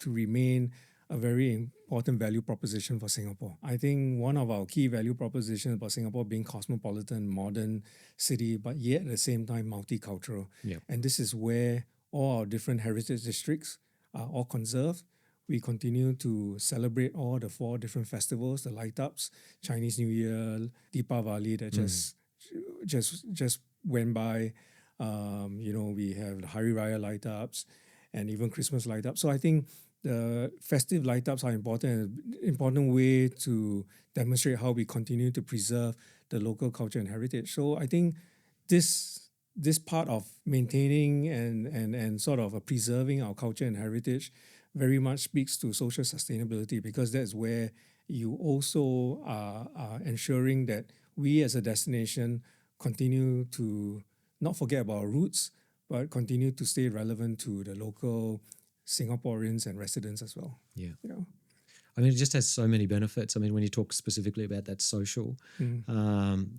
[SPEAKER 2] remain a very important value proposition for Singapore. I think one of our key value propositions about Singapore being cosmopolitan, modern city, but yet at the same time multicultural.
[SPEAKER 1] Yep.
[SPEAKER 2] And this is where all our different heritage districts are all conserved. We continue to celebrate all the 4 different festivals, the light-ups, Chinese New Year, Deepavali that just went by. We have the Hari Raya light-ups and even Christmas light-ups. So I think the festive light-ups are important way to demonstrate how we continue to preserve the local culture and heritage. So I think this part of maintaining and sort of preserving our culture and heritage very much speaks to social sustainability, because that's where you also are ensuring that we as a destination continue to not forget about our roots, but continue to stay relevant to the local Singaporeans and residents as well.
[SPEAKER 1] Yeah.
[SPEAKER 2] You know?
[SPEAKER 1] I mean, it just has so many benefits. I mean, when you talk specifically about that social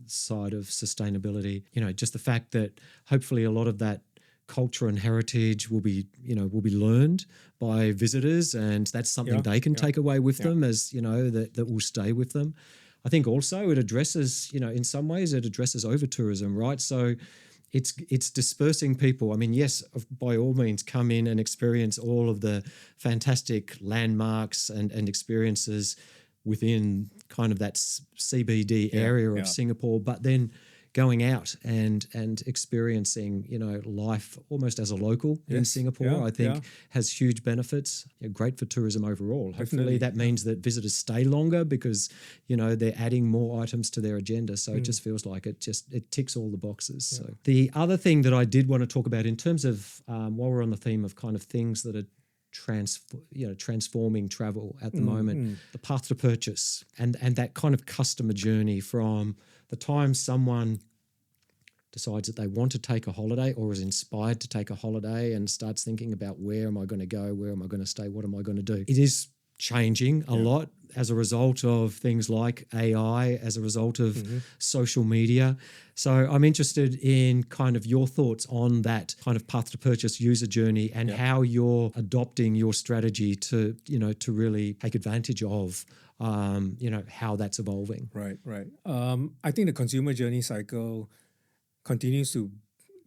[SPEAKER 1] side of sustainability, just the fact that hopefully a lot of that culture and heritage will be learned by visitors, and that's something they can take away with them, as that will stay with them. I think also it addresses, in some ways it addresses over-tourism, right? So it's dispersing people. I mean, yes, by all means, come in and experience all of the fantastic landmarks and experiences within kind of that CBD area of Singapore, but then going out and experiencing, life almost as a local in Singapore, I think has huge benefits. Great for tourism overall. Hopefully that means that visitors stay longer because, they're adding more items to their agenda. So it just feels like it ticks all the boxes. Yeah. So the other thing that I did want to talk about in terms of, while we're on the theme of kind of things that are transforming travel at the moment, the path to purchase and that kind of customer journey from the time someone decides that they want to take a holiday or is inspired to take a holiday and starts thinking about where am I going to go, where am I going to stay, what am I going to do. It is changing a lot as a result of things like AI, as a result of social media. So I'm interested in kind of your thoughts on that kind of path to purchase user journey and how you're adopting your strategy to, to really take advantage of, how that's evolving.
[SPEAKER 2] Right. I think the consumer journey cycle continues to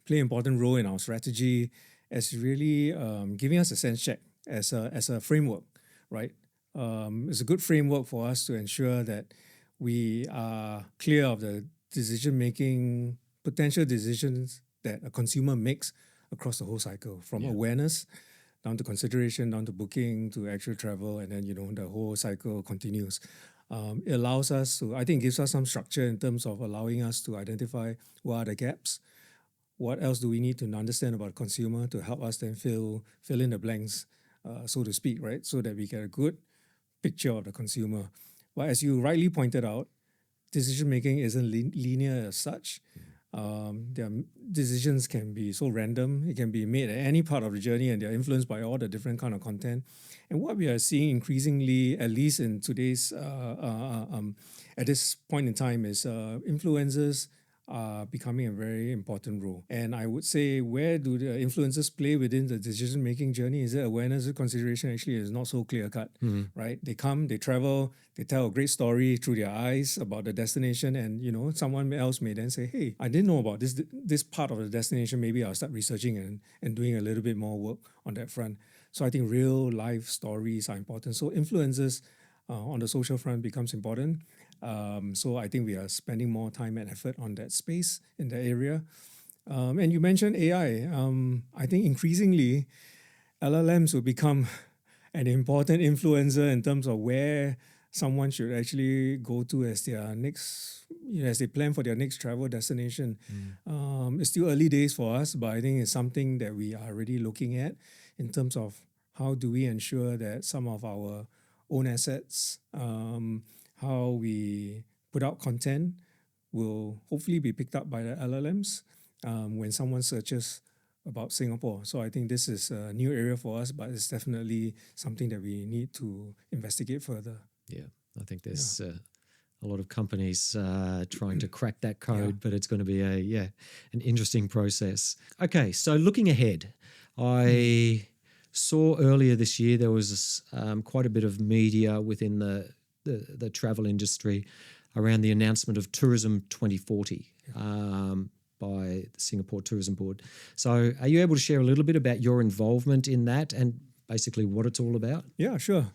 [SPEAKER 2] play an important role in our strategy as really giving us a sense check as a framework, right? It's a good framework for us to ensure that we are clear of the decision-making, potential decisions that a consumer makes across the whole cycle, from awareness down to consideration, down to booking, to actual travel, and then, the whole cycle continues. It allows us to, I think, gives us some structure in terms of allowing us to identify what are the gaps, what else do we need to understand about consumer to help us then fill in the blanks, so to speak, right? So that we get a good picture of the consumer. But as you rightly pointed out, decision making isn't linear as such. Their decisions can be so random. It can be made at any part of the journey, and they're influenced by all the different kind of content. And what we are seeing increasingly, at least in today's at this point in time, is influencers are becoming a very important role. And I would say, where do the influencers play within the decision-making journey? Is it awareness or consideration? Actually, is not so clear-cut, right? They come, they travel, they tell a great story through their eyes about the destination, and someone else may then say, hey, I didn't know about this part of the destination. Maybe I'll start researching and doing a little bit more work on that front. So I think real life stories are important. So influencers on the social front becomes important. So I think we are spending more time and effort on that space in that area. And you mentioned AI. I think increasingly LLMs will become an important influencer in terms of where someone should actually go to as their next, as they plan for their next travel destination. It's still early days for us, but I think it's something that we are already looking at in terms of how do we ensure that some of our own assets, how we put out content will hopefully be picked up by the LLMs when someone searches about Singapore. So I think this is a new area for us, but it's definitely something that we need to investigate further.
[SPEAKER 1] Yeah, I think there's a lot of companies trying to crack that code, but it's going to be an interesting process. Okay, so looking ahead, I saw earlier this year there was quite a bit of media within the travel industry around the announcement of Tourism 2040 by the Singapore Tourism Board. So are you able to share a little bit about your involvement in that and basically what it's all about?
[SPEAKER 2] Yeah, sure.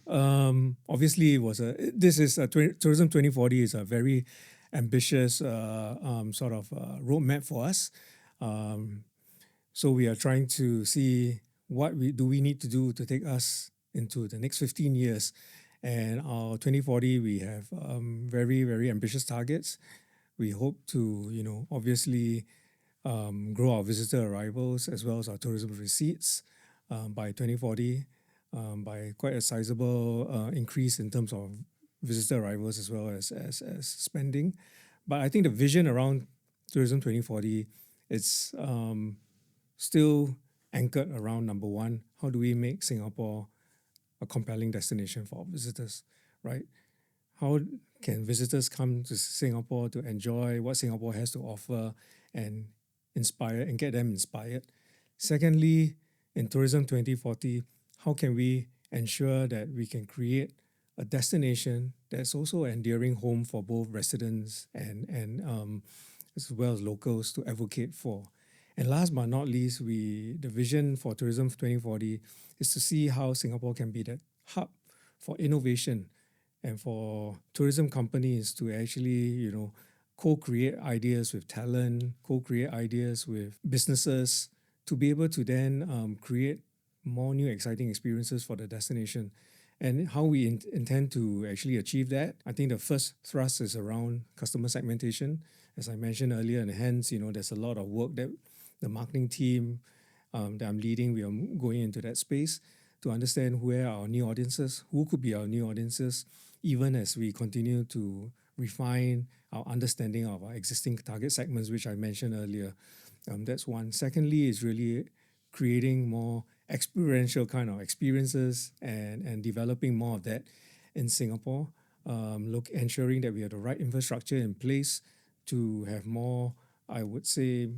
[SPEAKER 2] Obviously, Tourism 2040 is a very ambitious sort of roadmap for us. So we are trying to see what we need to do to take us into the next 15 years. And our 2040, we have very, very ambitious targets. We hope to, obviously grow our visitor arrivals as well as our tourism receipts by 2040 by quite a sizable increase in terms of visitor arrivals as well as spending. But I think the vision around Tourism 2040, it's still anchored around number one, how do we make Singapore a compelling destination for our visitors, right? How can visitors come to Singapore to enjoy what Singapore has to offer and inspire and get them inspired? Secondly, in Tourism 2040, how can we ensure that we can create a destination that's also an enduring home for both residents and as well as locals to advocate for? And last but not least, the vision for Tourism 2040 is to see how Singapore can be that hub for innovation and for tourism companies to actually, co-create ideas with talent, co-create ideas with businesses to be able to then create more new exciting experiences for the destination. And how we intend to actually achieve that, I think the first thrust is around customer segmentation. As I mentioned earlier, and hence, there's a lot of work that the marketing team that I'm leading, we are going into that space to understand where our new audiences, who could be our new audiences, even as we continue to refine our understanding of our existing target segments, which I mentioned earlier. That's one. Secondly, is really creating more experiential kind of experiences and developing more of that in Singapore. Ensuring that we have the right infrastructure in place to have more, I would say,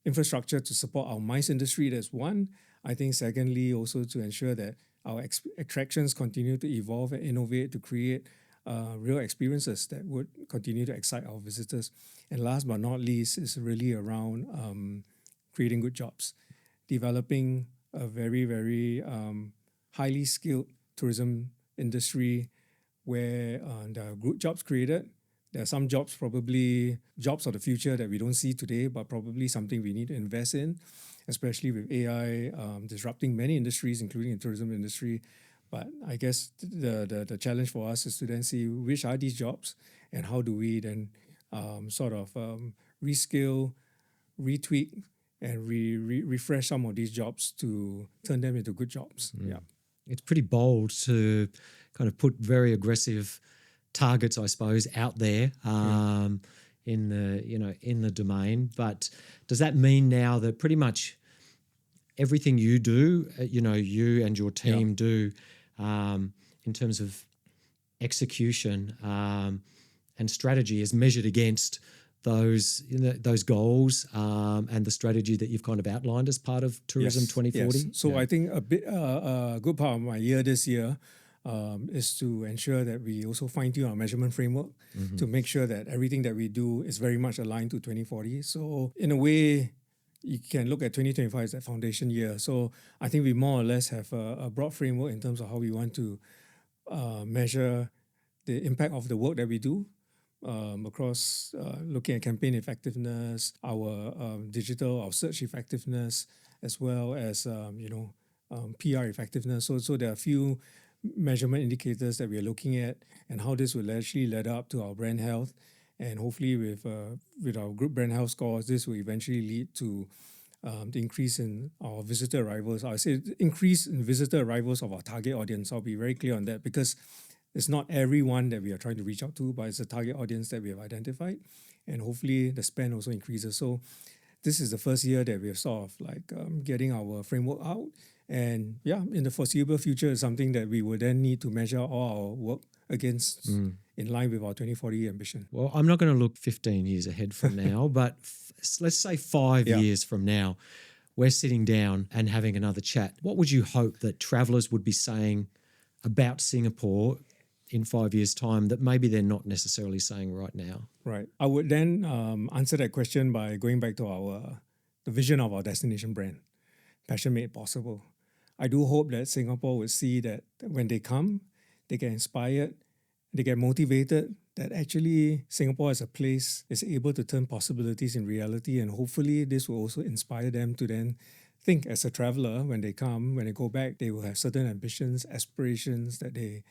[SPEAKER 2] infrastructure to support our MICE industry. That's one. I think secondly, also to ensure that our attractions continue to evolve and innovate to create real experiences that would continue to excite our visitors. And last but not least is really around creating good jobs, developing a very, very highly skilled tourism industry where there are good jobs created. There are some jobs, probably jobs of the future that we don't see today, but probably something we need to invest in, especially with AI disrupting many industries, including the tourism industry. But I guess the challenge for us is to then see which are these jobs and how do we then reskill, retweak, and refresh some of these jobs to turn them into good jobs. Yeah,
[SPEAKER 1] it's pretty bold to kind of put very aggressive targets, I suppose, out there in the domain. But does that mean now that pretty much everything you do, you and your team do in terms of execution and strategy is measured against those goals and the strategy that you've kind of outlined as part of Tourism 2040?
[SPEAKER 2] Yes. So I think a good part of my year this year is to ensure that we also fine-tune our measurement framework to make sure that everything that we do is very much aligned to 2040. So in a way, you can look at 2025 as that foundation year. So I think we more or less have a broad framework in terms of how we want to measure the impact of the work that we do across looking at campaign effectiveness, our our search effectiveness, as well as PR effectiveness. So there are a few measurement indicators that we are looking at, and how this will actually lead up to our brand health. And hopefully with our group brand health scores, this will eventually lead to the increase in our visitor arrivals. I say increase in visitor arrivals of our target audience. I'll be very clear on that, because it's not everyone that we are trying to reach out to, but it's a target audience that we have identified. And hopefully the spend also increases. So this is the first year that we have sort of getting our framework out. And in the foreseeable future is something that we will then need to measure all our work against in line with our 2040 ambition.
[SPEAKER 1] Well, I'm not going to look 15 years ahead from now, but let's say 5 years from now, we're sitting down and having another chat. What would you hope that travellers would be saying about Singapore in 5 years' time that maybe they're not necessarily saying right now?
[SPEAKER 2] Right. I would then answer that question by going back to the vision of our destination brand, Passion Made Possible. I do hope that Singapore would see that when they come, they get inspired, they get motivated, that actually Singapore as a place is able to turn possibilities in reality. And hopefully this will also inspire them to then think as a traveler when they come, when they go back, they will have certain ambitions, aspirations that they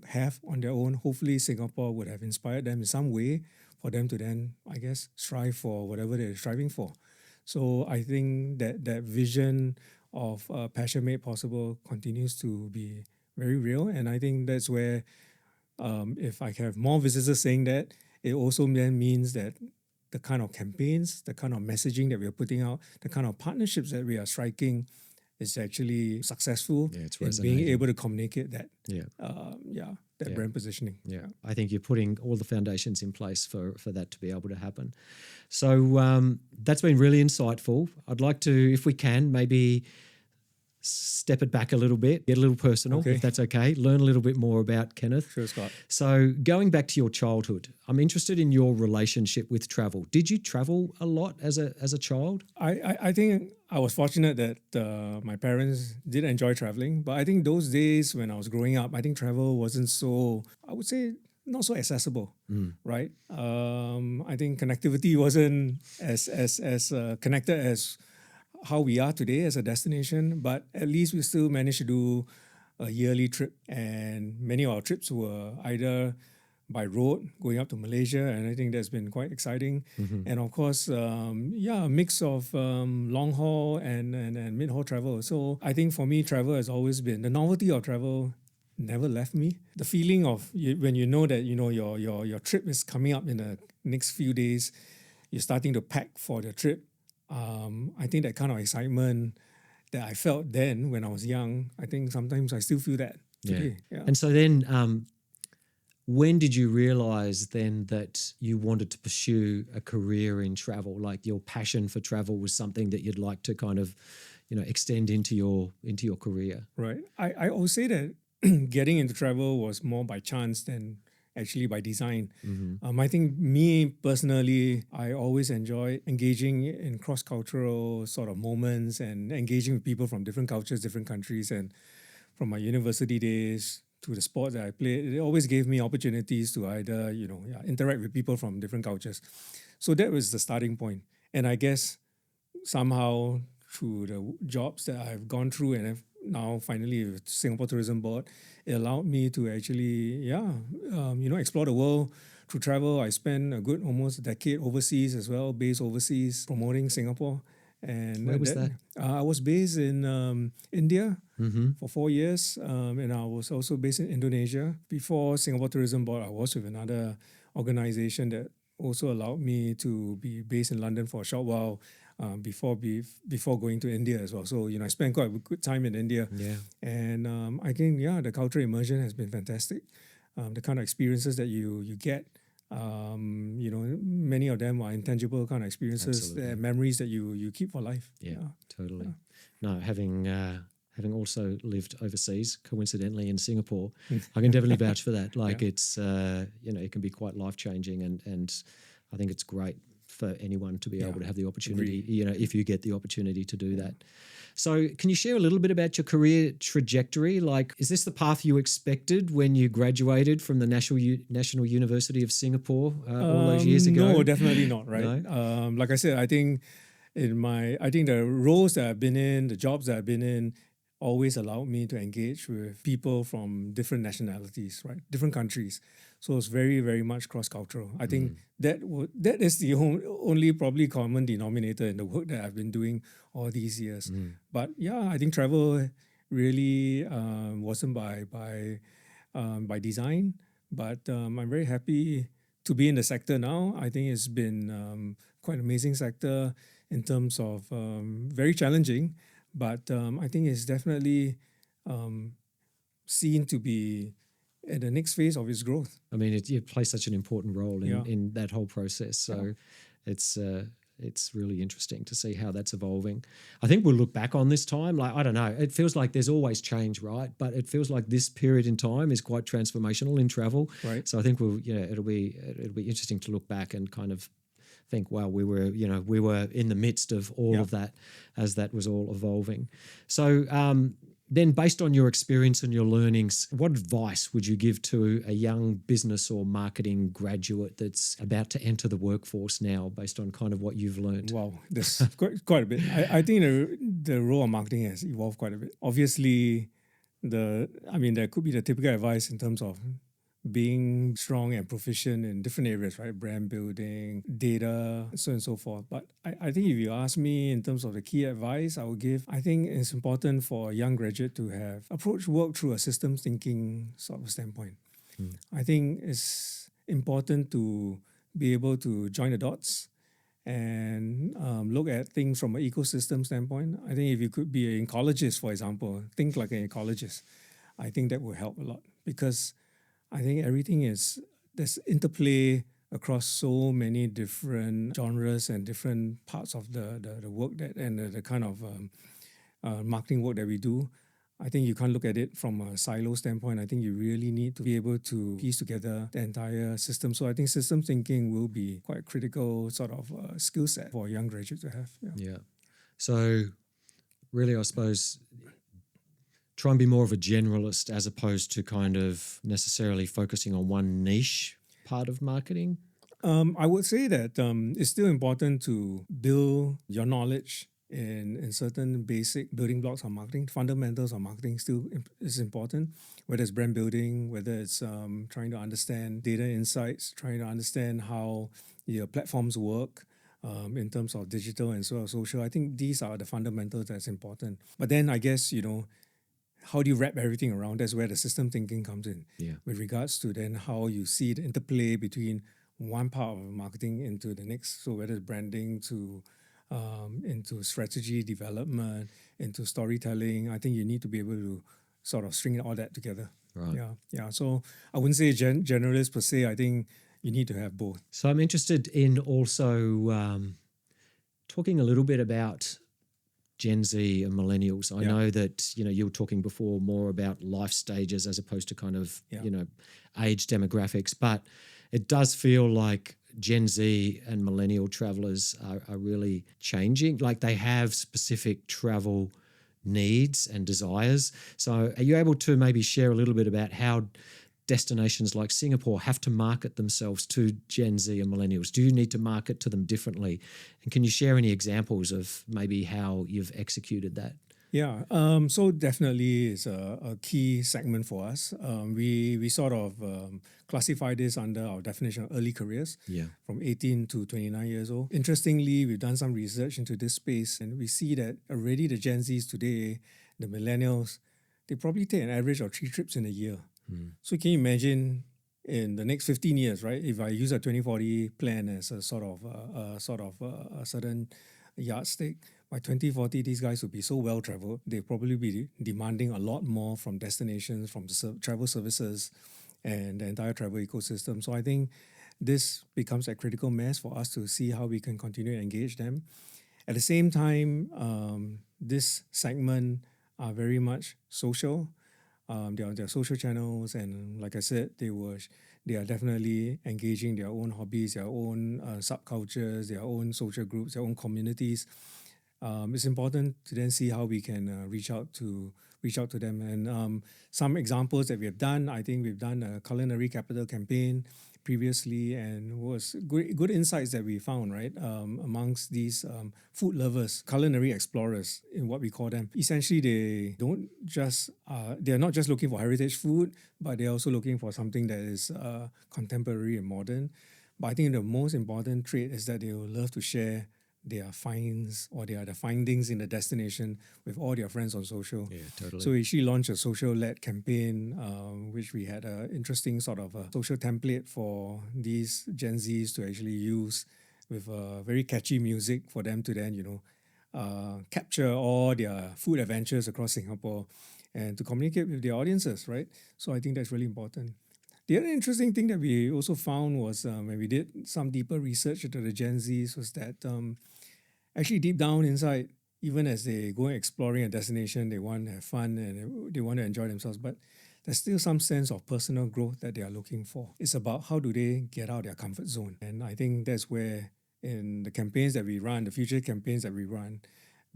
[SPEAKER 2] have on their own. Hopefully Singapore would have inspired them in some way for them to then, I guess, strive for whatever they're striving for. So I think that vision of Passion Made Possible continues to be very real. And I think that's where if I have more visitors saying that, it also then means that the kind of campaigns, the kind of messaging that we are putting out, the kind of partnerships that we are striking is actually successful in being able to communicate that. Brand positioning.
[SPEAKER 1] Yeah, I think you're putting all the foundations in place for that to be able to happen. So that's been really insightful. I'd like to, if we can, maybe step it back a little bit, get a little personal, if that's okay, learn a little bit more about Kenneth.
[SPEAKER 2] Sure, Scott.
[SPEAKER 1] So going back to your childhood, I'm interested in your relationship with travel. Did you travel a lot as a child?
[SPEAKER 2] I think I was fortunate that my parents did enjoy traveling, but I think those days when I was growing up, I think travel wasn't so, I would say, not so accessible, right? I think connectivity wasn't as connected as how we are today as a destination, but at least we still managed to do a yearly trip, and many of our trips were either by road going up to Malaysia, and I think that's been quite exciting. And of course, a mix of long haul and mid haul travel. So I think for me, travel has always been the novelty of travel never left me. The feeling of when you know that your trip is coming up in the next few days, you're starting to pack for the trip. I think that kind of excitement that I felt then when I was young, I think sometimes I still feel that today. Yeah.
[SPEAKER 1] And so then, when did you realize then that you wanted to pursue a career in travel? Like your passion for travel was something that you'd like to kind of, extend into your career.
[SPEAKER 2] Right. I always say that getting into travel was more by chance than actually by design. I think me personally, I always enjoy engaging in cross-cultural sort of moments and engaging with people from different cultures, different countries. And from my university days to the sport that I played, it always gave me opportunities to either, interact with people from different cultures. So that was the starting point. And I guess somehow through the jobs that I've gone through and have now finally with Singapore Tourism Board, it allowed me to actually, explore the world through travel. I spent a good almost a decade overseas as well, based overseas, promoting Singapore. And
[SPEAKER 1] Where was that?
[SPEAKER 2] I was based in India for 4 years, and I was also based in Indonesia. Before Singapore Tourism Board, I was with another organization that also allowed me to be based in London for a short while before going to India as well. So, I spent quite a good time in India.
[SPEAKER 1] Yeah.
[SPEAKER 2] And I think, the cultural immersion has been fantastic. The kind of experiences that you get, many of them are intangible kind of experiences, memories that you keep for life.
[SPEAKER 1] Yeah, totally. Yeah. No, having also lived overseas, coincidentally in Singapore, I can definitely vouch for that. Like it's, it can be quite life-changing and I think it's great for anyone to be able to have the opportunity, if you get the opportunity to do that. So can you share a little bit about your career trajectory? Like, is this the path you expected when you graduated from the National University of Singapore all those years ago?
[SPEAKER 2] No, definitely not, right?
[SPEAKER 1] No?
[SPEAKER 2] Like I said, I think the roles that I've been in, the jobs that I've been in, always allowed me to engage with people from different nationalities, right? Different countries. So it's very, very much cross-cultural. I think that is the only probably common denominator in the work that I've been doing all these years. But I think travel really wasn't by design, but I'm very happy to be in the sector now. I think it's been quite an amazing sector in terms of very challenging, but I think it's definitely seen to be at the next phase of its growth.
[SPEAKER 1] I mean, you play such an important role in that whole process. So it's really interesting to see how that's evolving. I think we'll look back on this time. Like, I don't know, it feels like there's always change, right? But it feels like this period in time is quite transformational in travel.
[SPEAKER 2] Right.
[SPEAKER 1] So I think it'll be interesting to look back and kind of think, wow, we were in the midst of all of that as that was all evolving. So then based on your experience and your learnings, what advice would you give to a young business or marketing graduate that's about to enter the workforce now based on kind of what you've learned?
[SPEAKER 2] Wow, there's quite a bit. I think the role of marketing has evolved quite a bit. Obviously, there could be the typical advice in terms of being strong and proficient in different areas, right? Brand building, data, so on and so forth. But I think if you ask me in terms of the key advice I would give, I think it's important for a young graduate to have approached work through a systems thinking sort of standpoint. I think it's important to be able to join the dots and look at things from an ecosystem standpoint. I think if you could be an ecologist, for example, think like an ecologist. I think that will help a lot because I think there's interplay across so many different genres and different parts of the work and the kind of marketing work that we do. I think you can't look at it from a silo standpoint. I think you really need to be able to piece together the entire system. So I think system thinking will be quite a critical sort of skill set for a young graduate to have.
[SPEAKER 1] Yeah. So really, I suppose, try and be more of a generalist as opposed to kind of necessarily focusing on one niche part of marketing?
[SPEAKER 2] I would say that it's still important to build your knowledge in certain basic building blocks of marketing. Fundamentals of marketing still is important, whether it's brand building, whether it's trying to understand data insights, trying to understand how your platforms work, in terms of digital and social. I think these are the fundamentals that's important. But then I guess, how do you wrap everything around? That's where the system thinking comes in.
[SPEAKER 1] Yeah.
[SPEAKER 2] With regards to then how you see the interplay between one part of marketing into the next. So whether it's branding to into strategy development, into storytelling, I think you need to be able to sort of string all that together.
[SPEAKER 1] Right.
[SPEAKER 2] Yeah. So I wouldn't say generalist per se. I think you need to have both.
[SPEAKER 1] So I'm interested in also talking a little bit about Gen Z and millennials. I know that, you were talking before more about life stages as opposed to kind of, age demographics, but it does feel like Gen Z and millennial travelers are really changing. Like they have specific travel needs and desires. So are you able to maybe share a little bit about how destinations like Singapore have to market themselves to Gen Z and millennials? Do you need to market to them differently? And can you share any examples of maybe how you've executed that?
[SPEAKER 2] Yeah, so definitely it's a key segment for us. We sort of classify this under our definition of early careers, from 18 to 29 years old. Interestingly, we've done some research into this space, and we see that already the Gen Zs today, the millennials, they probably take an average of 3 trips in a year. So can you imagine in the next 15 years, right? If I use a 2040 plan as a sort of a certain yardstick, by 2040, these guys will be so well traveled. They'll probably be demanding a lot more from destinations, from the travel services, and the entire travel ecosystem. So I think this becomes a critical mass for us to see how we can continue to engage them. At the same time, this segment are very much social. There are social channels, and like I said, they are definitely engaging their own hobbies, their own subcultures, their own social groups, their own communities. It's important to then see how we can reach out to them. And some examples that we have done, I think we've done a culinary capital campaign previously, and was good insights that we found, right, amongst these food lovers, culinary explorers, in what we call them. Essentially, they're not just looking for heritage food, but they're also looking for something that is contemporary and modern. But I think the most important trait is that they will love to share their finds or the findings in the destination with all their friends on social.
[SPEAKER 1] Yeah, totally.
[SPEAKER 2] So we actually launched a social-led campaign, which we had an interesting sort of a social template for these Gen Zs to actually use, with very catchy music for them to then, capture all their food adventures across Singapore and to communicate with their audiences, right? So I think that's really important. The other interesting thing that we also found was when we did some deeper research into the Gen Zs was that actually deep down inside, even as they go exploring a destination, they want to have fun and they want to enjoy themselves, but there's still some sense of personal growth that they are looking for. It's about how do they get out of their comfort zone. And I think that's where in the campaigns that we run, the future campaigns that we run,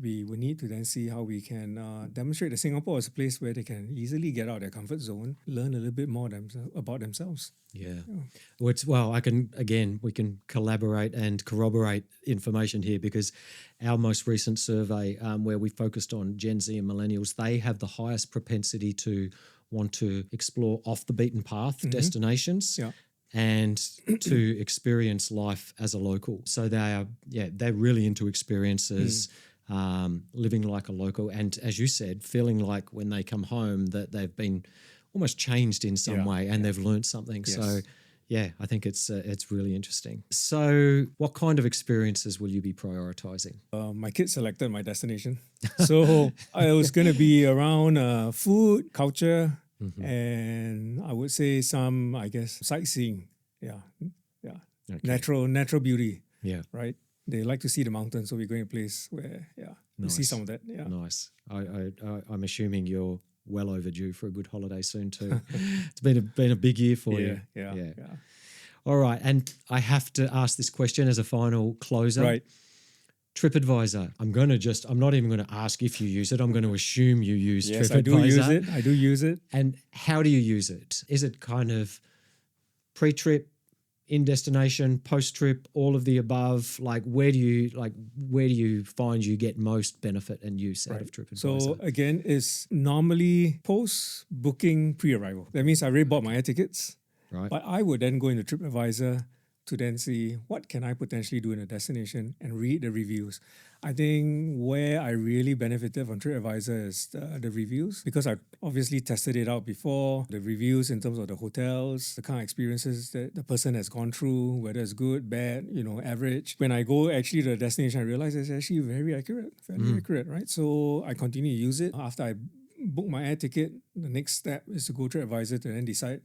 [SPEAKER 2] we will need to then see how we can demonstrate that Singapore is a place where they can easily get out of their comfort zone, learn a little bit more about themselves.
[SPEAKER 1] Yeah. Well, we can collaborate and corroborate information here, because our most recent survey, where we focused on Gen Z and millennials, they have the highest propensity to want to explore off the beaten path destinations.
[SPEAKER 2] Yeah.
[SPEAKER 1] And to experience life as a local. So they're really into experiences, living like a local, and as you said, feeling like when they come home that they've been almost changed in some way and they've learned something.
[SPEAKER 2] Yes.
[SPEAKER 1] So I think it's really interesting. So what kind of experiences will you be prioritizing?
[SPEAKER 2] My kids selected my destination. So I was going to be around food, culture, and I would say some, I guess, sightseeing. Yeah. Okay. Natural beauty.
[SPEAKER 1] Yeah.
[SPEAKER 2] Right? They like to see the mountains, so we're going to a place where, we'll see some of that. Yeah.
[SPEAKER 1] Nice. I'm assuming you're well overdue for a good holiday soon too. It's been a big year for you.
[SPEAKER 2] Yeah.
[SPEAKER 1] All right, and I have to ask this question as a final closer.
[SPEAKER 2] Right.
[SPEAKER 1] TripAdvisor. I'm not even going to ask if you use it. I'm going to assume you use TripAdvisor.
[SPEAKER 2] Yes, I do use it. And
[SPEAKER 1] how do you use it? Is it kind of pre-trip, in destination, post-trip, all of the above? Like, where do you find you get most benefit and use out of TripAdvisor?
[SPEAKER 2] So again, it's normally post-booking pre-arrival. That means I already bought my air tickets.
[SPEAKER 1] Right.
[SPEAKER 2] But I would then go into TripAdvisor to then see what can I potentially do in a destination and read the reviews. I think where I really benefited from Tripadvisor is the reviews, because I obviously tested it out before. The reviews in terms of the hotels, the kind of experiences that the person has gone through, whether it's good, bad, average. When I go actually to the destination, I realize it's actually very accurate, fairly accurate, right? So I continue to use it. After I book my air ticket, the next step is to go to Tripadvisor to then decide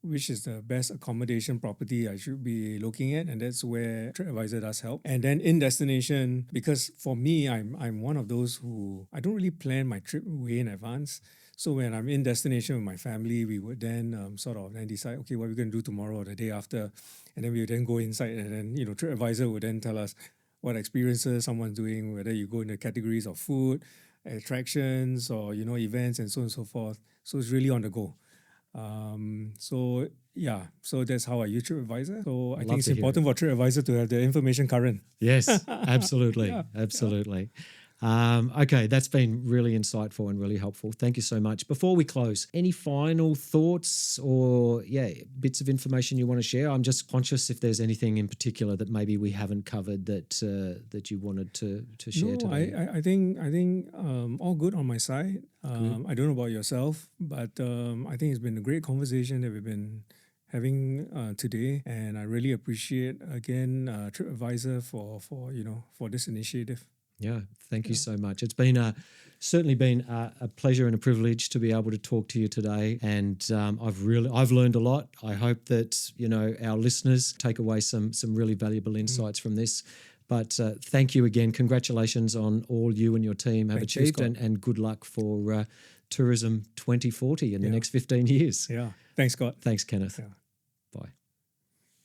[SPEAKER 2] which is the best accommodation property I should be looking at, and that's where Tripadvisor does help. And then in destination, because for me, I'm one of those who I don't really plan my trip way in advance. So when I'm in destination with my family, we would then sort of then decide, okay, what we're going to do tomorrow or the day after, and then we would then go inside, and then Tripadvisor would then tell us what experiences someone's doing, whether you go into categories of food, attractions, or events, and so on and so forth. So it's really on the go. So that's how I use Tripadvisor. So I think it's important for Tripadvisor to have the information current.
[SPEAKER 1] Yes, absolutely. Absolutely. Okay, that's been really insightful and really helpful. Thank you so much. Before we close, any final thoughts or bits of information you want to share? I'm just conscious if there's anything in particular that maybe we haven't covered that you wanted to share today.
[SPEAKER 2] I think all good on my side. I don't know about yourself, but I think it's been a great conversation that we've been having today, and I really appreciate again Tripadvisor for this initiative.
[SPEAKER 1] Yeah, thank you so much. It's been certainly been a pleasure and a privilege to be able to talk to you today, and I've learned a lot. I hope that our listeners take away some really valuable insights from this. But thank you again. Congratulations on all you and your team have achieved, and good luck for Tourism 2040 in the next 15 years.
[SPEAKER 2] Yeah, thanks, Scott.
[SPEAKER 1] Thanks, Kenneth.
[SPEAKER 2] Yeah.